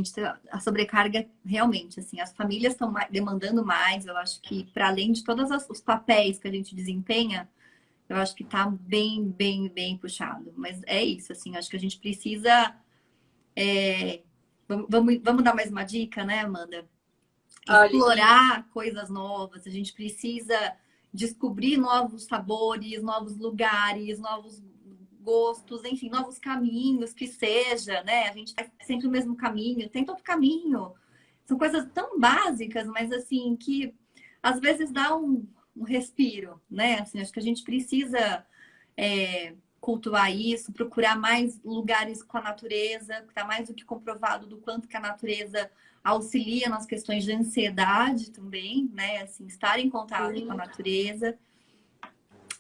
a sobrecarga realmente, assim, as famílias estão demandando mais. Eu acho que, para além de todos os papéis que a gente desempenha, eu acho que tá bem puxado. Mas é isso, assim, acho que a gente precisa. Vamos dar mais uma dica, né, Amanda? Explorar coisas novas, a gente precisa descobrir novos sabores, novos lugares, novos gostos, enfim, novos caminhos, que seja, né? A gente faz sempre o mesmo caminho, tem outro caminho. São coisas tão básicas, mas assim, que às vezes dá um respiro, né? Assim, acho que a gente precisa cultuar isso, procurar mais lugares com a natureza, que está mais do que comprovado do quanto que a natureza auxilia nas questões de ansiedade também, né? Assim, estar em contato com a natureza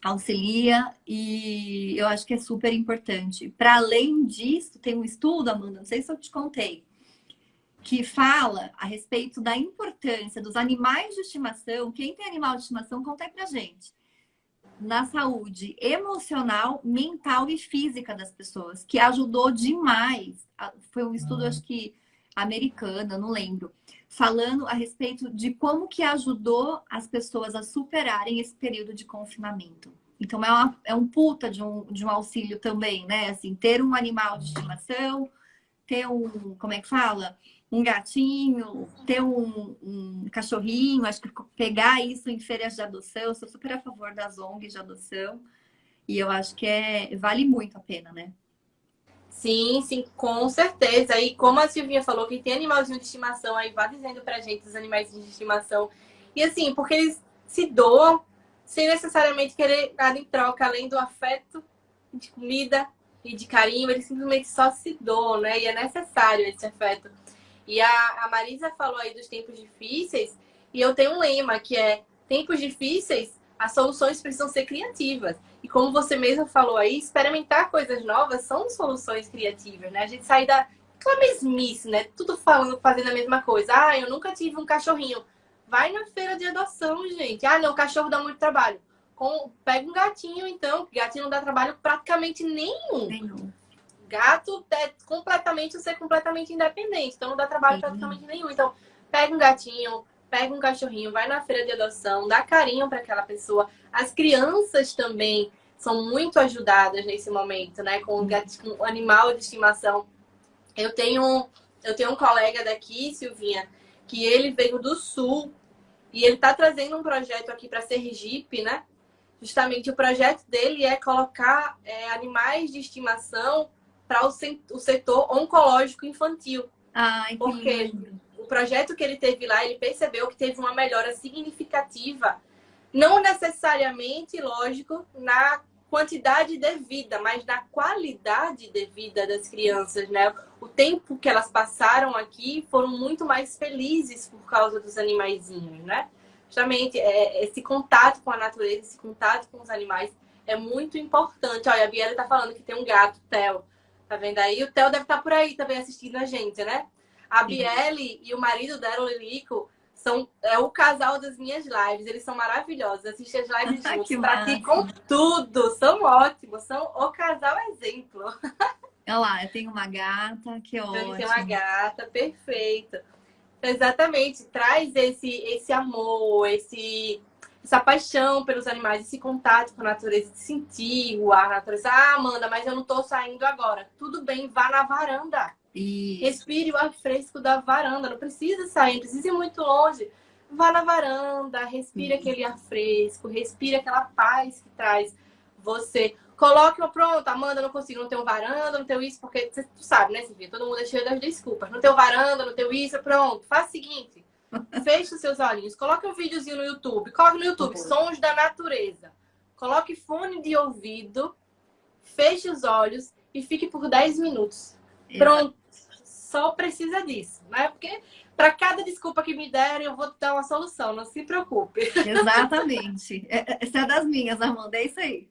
auxilia, e eu acho que é super importante. Para além disso, tem um estudo, Amanda, não sei se eu te contei, que fala a respeito da importância dos animais de estimação. Quem tem animal de estimação, conta aí pra gente. Na saúde emocional, mental e física das pessoas, que ajudou demais. Foi um estudo, acho que americano, não lembro, falando a respeito de como que ajudou as pessoas a superarem esse período de confinamento. Então, é um puta de um auxílio também, né? Assim, ter um animal de estimação, ter como é que fala? Um gatinho, ter um cachorrinho, acho que pegar isso em feiras de adoção, eu sou super a favor das ONGs de adoção, e eu acho que vale muito a pena, né? Sim, com certeza. E como a Silvinha falou, que tem animalzinho de estimação, aí vá dizendo pra gente os animais de estimação. E assim, porque eles se doam sem necessariamente querer nada em troca, além do afeto, de comida e de carinho, eles simplesmente só se doam, né? E é necessário esse afeto. E a Marisa falou aí dos tempos difíceis, e eu tenho um lema que é: tempos difíceis, as soluções precisam ser criativas. E como você mesmo falou aí, experimentar coisas novas são soluções criativas, né? A gente sai daquela mesmice, né? Tudo fazendo a mesma coisa. Ah, eu nunca tive um cachorrinho. Vai na feira de adoção, gente. Ah, não, cachorro dá muito trabalho. Pega um gatinho, então. Gatinho não dá trabalho praticamente nenhum. Gato é ser completamente independente. Então não dá trabalho praticamente nenhum. Então, pega um gatinho, pega um cachorrinho, vai na feira de adoção, dá carinho para aquela pessoa. As crianças também são muito ajudadas nesse momento, né? Com animal de estimação. Eu tenho Eu tenho um colega daqui, Silvinha, que ele veio do Sul e ele está trazendo um projeto aqui para Sergipe, né? Justamente o projeto dele é colocar animais de estimação para o setor oncológico infantil. Ai, que Porque lindo. o projeto que ele teve lá, ele percebeu que teve uma melhora significativa, não necessariamente, lógico, na quantidade de vida, mas na qualidade de vida das crianças, né? O tempo que elas passaram aqui foram muito mais felizes por causa dos animaizinhos, né? Justamente esse contato com a natureza, esse contato com os animais é muito importante. Olha, a Biela tá falando que tem um gato, Theo. Tá vendo aí? O Theo deve estar por aí também assistindo a gente, né? A Biele e o marido dela, o Lilico, é o casal das minhas lives. Eles são maravilhosos. Assistem as lives juntos, praticam tudo. São ótimos. São o casal exemplo. Olha lá, eu tenho uma gata, que ótimo. Tem uma gata, perfeita. Exatamente. Traz esse amor, essa paixão pelos animais, esse contato com a natureza, de sentir o ar, a natureza. Ah, Amanda, mas eu não tô saindo agora. Tudo bem, vá na varanda. Isso. Respire o ar fresco da varanda. Não precisa sair, não precisa ir muito longe. Vá na varanda, respire aquele ar fresco, respire aquela paz que traz você. Coloque uma pronta, Amanda, não consigo, não tenho varanda, não tenho isso, porque tu sabe, né, Silvia? Todo mundo é cheio das desculpas. Não tenho varanda, não tenho isso, pronto. Faça o seguinte, feche os seus olhinhos, coloque um videozinho no YouTube. Coloque no YouTube, sons da natureza. Coloque fone de ouvido, feche os olhos e fique por 10 minutos. Pronto. Só precisa disso, né? Porque para cada desculpa que me derem, eu vou dar uma solução, não se preocupe. Exatamente. Essa é das minhas, Amanda, é isso aí.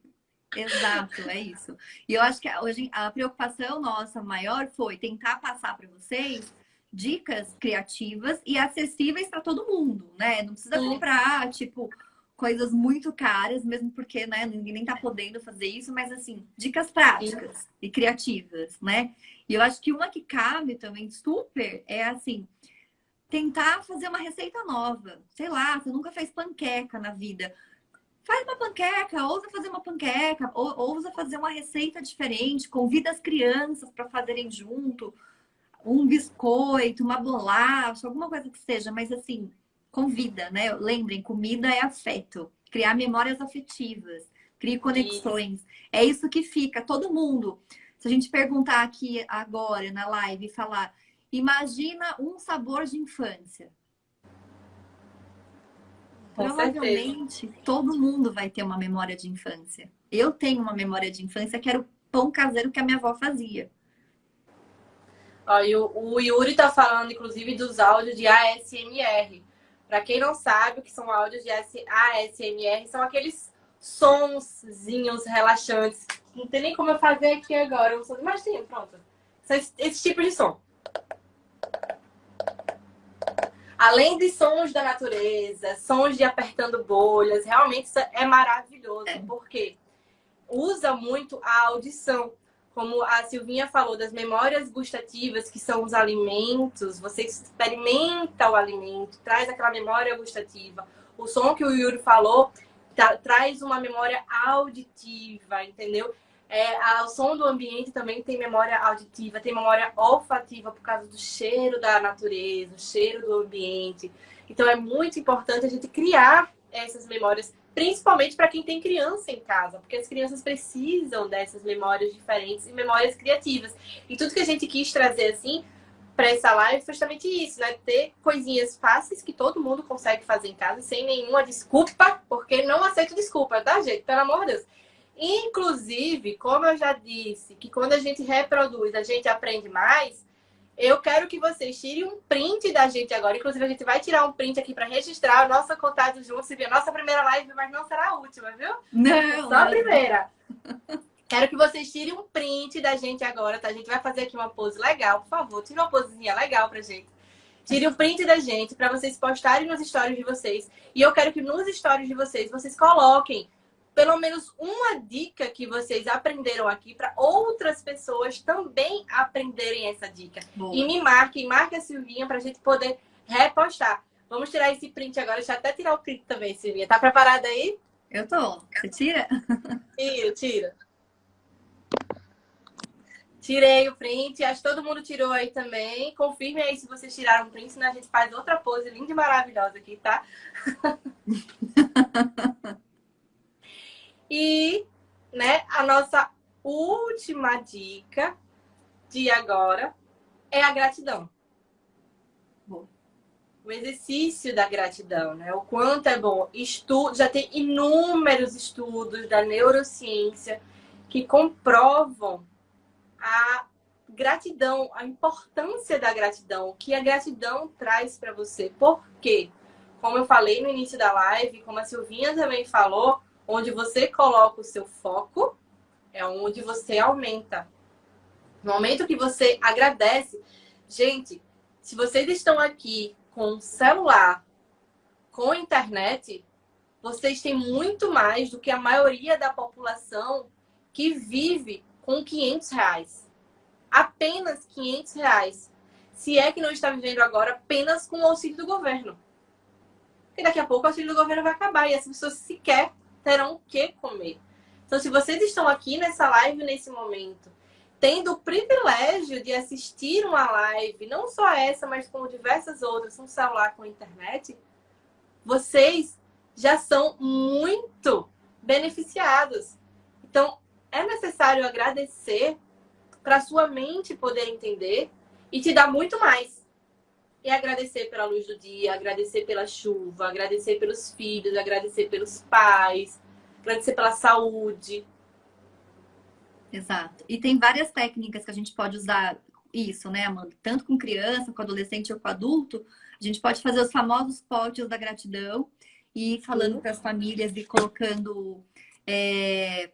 Exato, é isso. E eu acho que hoje a preocupação nossa maior foi tentar passar para vocês dicas criativas e acessíveis para todo mundo, né? Não precisa comprar, tipo, coisas muito caras, mesmo porque, né, ninguém nem tá podendo fazer isso, mas assim, dicas práticas e criativas, né? E eu acho que uma que cabe também super é assim, tentar fazer uma receita nova. Sei lá, você nunca fez panqueca na vida. Faz uma panqueca, ousa fazer uma panqueca, ousa fazer uma receita diferente, convida as crianças para fazerem junto, um biscoito, uma bolacha, alguma coisa que seja, mas assim, convida, né? Lembrem, comida é afeto, criar memórias afetivas, crie conexões. É isso que fica, todo mundo. Se a gente perguntar aqui agora na live e falar, imagina um sabor de infância. Provavelmente todo mundo vai ter uma memória de infância. Eu tenho uma memória de infância que era o pão caseiro que a minha avó fazia. Ó, e o Yuri tá falando, inclusive, dos áudios de ASMR. Para quem não sabe o que são áudios de ASMR, são aqueles sonzinhos relaxantes. Não tem nem como eu fazer aqui agora. Mas sim, pronto. São esses tipos de som. Além de sons da natureza, sons de apertando bolhas, realmente isso é maravilhoso, porque usa muito a audição. Como a Silvinha falou, das memórias gustativas, que são os alimentos, você experimenta o alimento, traz aquela memória gustativa. O som que o Yuri falou traz uma memória auditiva, entendeu? O som do ambiente também tem memória auditiva, tem memória olfativa por causa do cheiro da natureza, o cheiro do ambiente. Então é muito importante a gente criar essas memórias, principalmente para quem tem criança em casa, porque as crianças precisam dessas memórias diferentes e memórias criativas. E tudo que a gente quis trazer assim para essa live foi justamente isso, né? Ter coisinhas fáceis que todo mundo consegue fazer em casa sem nenhuma desculpa, porque não aceito desculpa, tá, gente? Pelo amor de Deus. Inclusive, como eu já disse, que quando a gente reproduz, a gente aprende mais, eu quero que vocês tirem um print da gente agora. Inclusive, a gente vai tirar um print aqui para registrar a nossa contato junto. Se a nossa primeira live, mas não será a última, viu? Não, só a primeira. Quero que vocês tirem um print da gente agora, tá? A gente vai fazer aqui uma pose legal, por favor. Tire uma posezinha legal pra gente. Tire um print da gente para vocês postarem nos stories de vocês. E eu quero que nos stories de vocês coloquem pelo menos uma dica que vocês aprenderam aqui para outras pessoas também aprenderem essa dica. Boa. E me marque a Silvinha para a gente poder repostar. Vamos tirar esse print agora. Deixa eu até tirar o print também, Silvinha. Tá preparada aí? Eu tô. Você tira? Tira. Tirei o print, acho que todo mundo tirou aí também. Confirme aí se vocês tiraram o print, senão a gente faz outra pose linda e maravilhosa aqui, tá? E, né, a nossa última dica de agora é a gratidão. Bom. O exercício da gratidão, né? O quanto é bom. Já tem inúmeros estudos da neurociência que comprovam a gratidão, a importância da gratidão, o que a gratidão traz para você. Por quê? Como eu falei no início da live, como a Silvinha também falou, onde você coloca o seu foco, é onde você aumenta. No momento que você agradece, gente, se vocês estão aqui com celular, com internet, vocês têm muito mais do que a maioria da população que vive com R$ 500. Apenas R$ 500. Se é que não está vivendo agora apenas com o auxílio do governo. Porque daqui a pouco o auxílio do governo vai acabar e as pessoas sequer terão o que comer. Então, se vocês estão aqui nessa live nesse momento, tendo o privilégio de assistir uma live, não só essa, mas como diversas outras, no celular, com internet, vocês já são muito beneficiados. Então, é necessário agradecer para sua mente poder entender e te dar muito mais. E agradecer pela luz do dia, agradecer pela chuva, agradecer pelos filhos, agradecer pelos pais, agradecer pela saúde. Exato. E tem várias técnicas que a gente pode usar isso, né, Amanda? Tanto com criança, com adolescente ou com adulto, a gente pode fazer os famosos potes da gratidão e falando para as famílias e colocando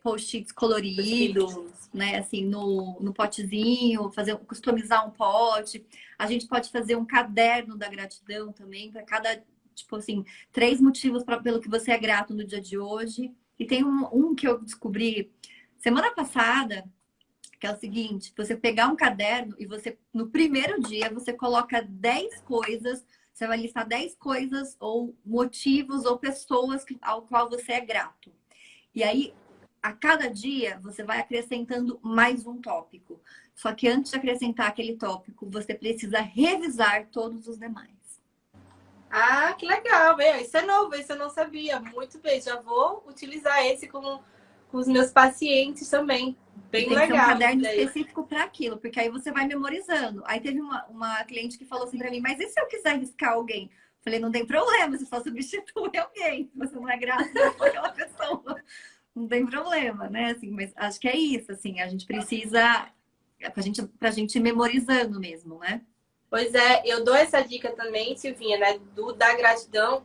post-its coloridos, né, assim, no potezinho, customizar um pote. A gente pode fazer um caderno da gratidão também, para cada, tipo assim, 3 motivos pelo que você é grato no dia de hoje. E tem um que eu descobri semana passada, que é o seguinte: você pegar um caderno e você, no primeiro dia, você coloca 10 coisas, você vai listar 10 coisas ou motivos ou pessoas ao qual você é grato. E aí, a cada dia, você vai acrescentando mais um tópico. Só que antes de acrescentar aquele tópico, você precisa revisar todos os demais. Ah, que legal! Isso é novo, isso eu não sabia. Muito bem, já vou utilizar esse com os meus pacientes também. Bem legal. Tem que ser um caderno específico para aquilo, porque aí você vai memorizando. Aí teve uma cliente que falou assim para mim: mas e se eu quiser riscar alguém? Falei: não tem problema, você só substitui alguém. Você não é grato por aquela pessoa. Não tem problema, né? Assim, mas acho que é isso, assim, a gente precisa pra gente ir memorizando mesmo, né? Pois é, eu dou essa dica também, Silvinha, né, da gratidão,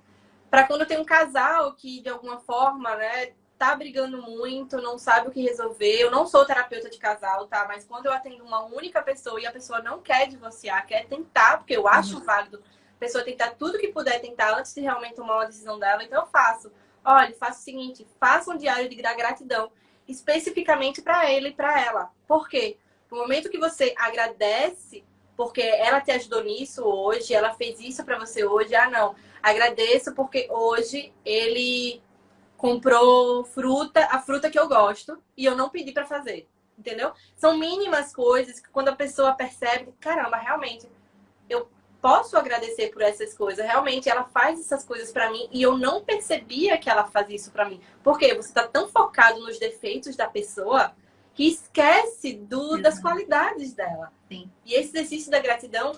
para quando tem um casal que, de alguma forma, né, tá brigando muito, não sabe o que resolver. Eu não sou terapeuta de casal, tá? Mas quando eu atendo uma única pessoa e a pessoa não quer divorciar, quer tentar, porque eu acho válido a pessoa tentar tudo que puder tentar antes de realmente tomar uma decisão dela, então eu faço. Olha, faça o seguinte, faça um diário de gratidão, especificamente para ele e para ela. Por quê? No momento que você agradece, porque ela te ajudou nisso hoje, ela fez isso para você hoje, não, agradeço porque hoje ele comprou a fruta que eu gosto, e eu não pedi para fazer, entendeu? São mínimas coisas que quando a pessoa percebe, caramba, realmente, eu posso agradecer por essas coisas. Realmente, ela faz essas coisas para mim e eu não percebia que ela fazia isso para mim. Porque você tá tão focado nos defeitos da pessoa que esquece das qualidades dela. Sim. E esse exercício da gratidão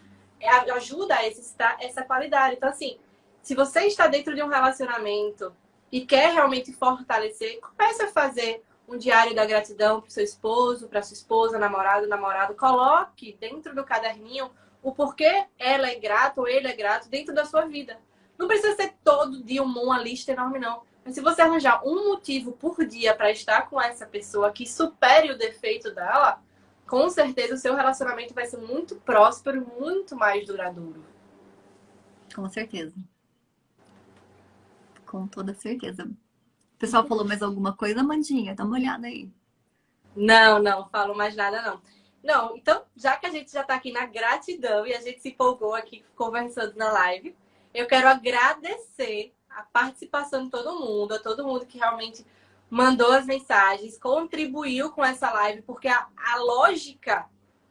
ajuda a exercitar essa qualidade. Então, assim, se você está dentro de um relacionamento e quer realmente fortalecer, comece a fazer um diário da gratidão para seu esposo, para sua esposa, namorado. Coloque dentro do caderninho o porquê ela é grata ou ele é grato dentro da sua vida. Não precisa ser todo dia uma lista enorme, não. Mas se você arranjar um motivo por dia para estar com essa pessoa que supere o defeito dela, com certeza o seu relacionamento vai ser muito próspero, muito mais duradouro. Com certeza. Com toda certeza. O pessoal falou mais alguma coisa, Amandinha? Dá uma olhada aí. Não falo mais nada, não. Não, então, já que a gente já está aqui na gratidão e a gente se empolgou aqui conversando na live, eu quero agradecer a participação de todo mundo, a todo mundo que realmente mandou as mensagens, contribuiu com essa live, porque a lógica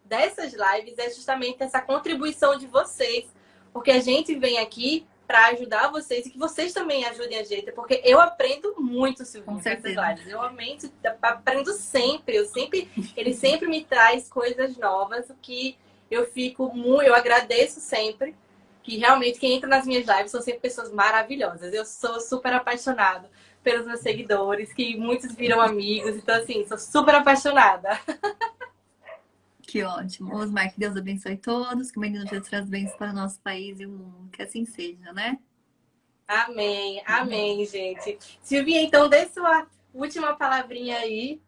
dessas lives é justamente essa contribuição de vocês, porque a gente vem aqui para ajudar vocês e que vocês também ajudem a gente, porque eu aprendo muito, Silvinha, com essas lives. Eu aprendo sempre, ele sempre me traz coisas novas, o que eu agradeço sempre, que realmente quem entra nas minhas lives são sempre pessoas maravilhosas. Eu sou super apaixonada pelos meus seguidores, que muitos viram amigos, então assim, sou super apaixonada. Que ótimo. Osmar, que Deus abençoe todos, que o menino Jesus traz bens para o nosso país e o mundo. Que assim seja, né? Amém, amém, gente. Silvinha, então dê sua última palavrinha aí.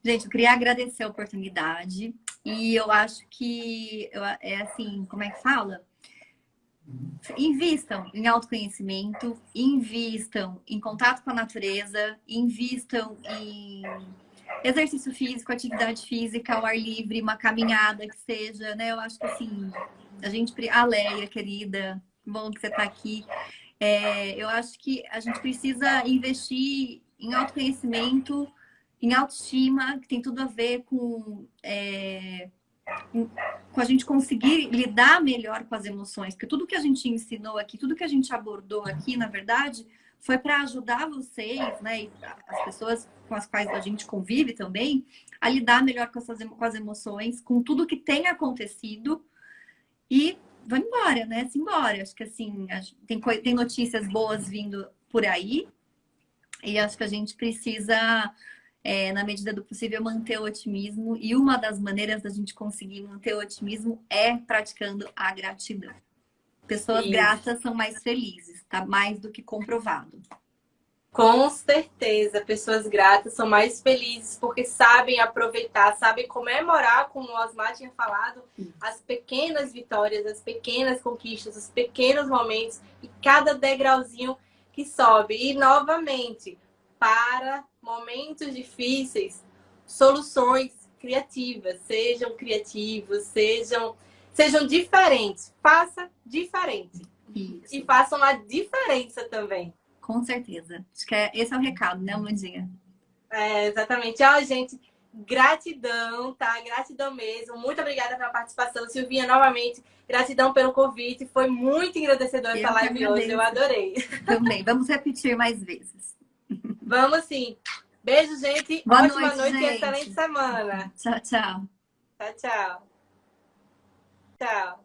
Gente, eu queria agradecer a oportunidade. E eu acho que é assim, como é que fala? Invistam em autoconhecimento, invistam em contato com a natureza, invistam em exercício físico, atividade física, ao ar livre, uma caminhada que seja, né? Eu acho que assim, a Leia, querida, bom que você está aqui. Eu acho que a gente precisa investir em autoconhecimento, em autoestima, que tem tudo a ver com a gente conseguir lidar melhor com as emoções, porque tudo que a gente ensinou aqui, tudo que a gente abordou aqui, na verdade, foi para ajudar vocês, né, e as pessoas com as quais a gente convive também, a lidar melhor com as emoções, com tudo que tem acontecido e vamos embora, né? Simbora. Acho que assim, tem notícias boas vindo por aí e acho que a gente precisa, na medida do possível, manter o otimismo. E uma das maneiras da gente conseguir manter o otimismo é praticando a gratidão. Pessoas gratas são mais felizes, tá? Mais do que comprovado. Com certeza, pessoas gratas são mais felizes porque sabem aproveitar, sabem comemorar, como o Osmar tinha falado, as pequenas vitórias, as pequenas conquistas, os pequenos momentos e cada degrauzinho que sobe. E, novamente, para momentos difíceis, soluções criativas, sejam criativos, sejam diferentes. Faça diferente. Isso. E façam a diferença também. Com certeza. Acho que esse é o recado, né, Amandinha? Exatamente. Ó, gente, gratidão, tá? Gratidão mesmo. Muito obrigada pela participação. Silvinha, novamente, gratidão pelo convite. Foi muito engrandecedor essa live hoje. Eu adorei. Também. Vamos repetir mais vezes. Vamos sim. Beijo, gente. Boa Ótima noite gente. e excelente semana. Tchau, tchau. Tchau, tchau. Tchau.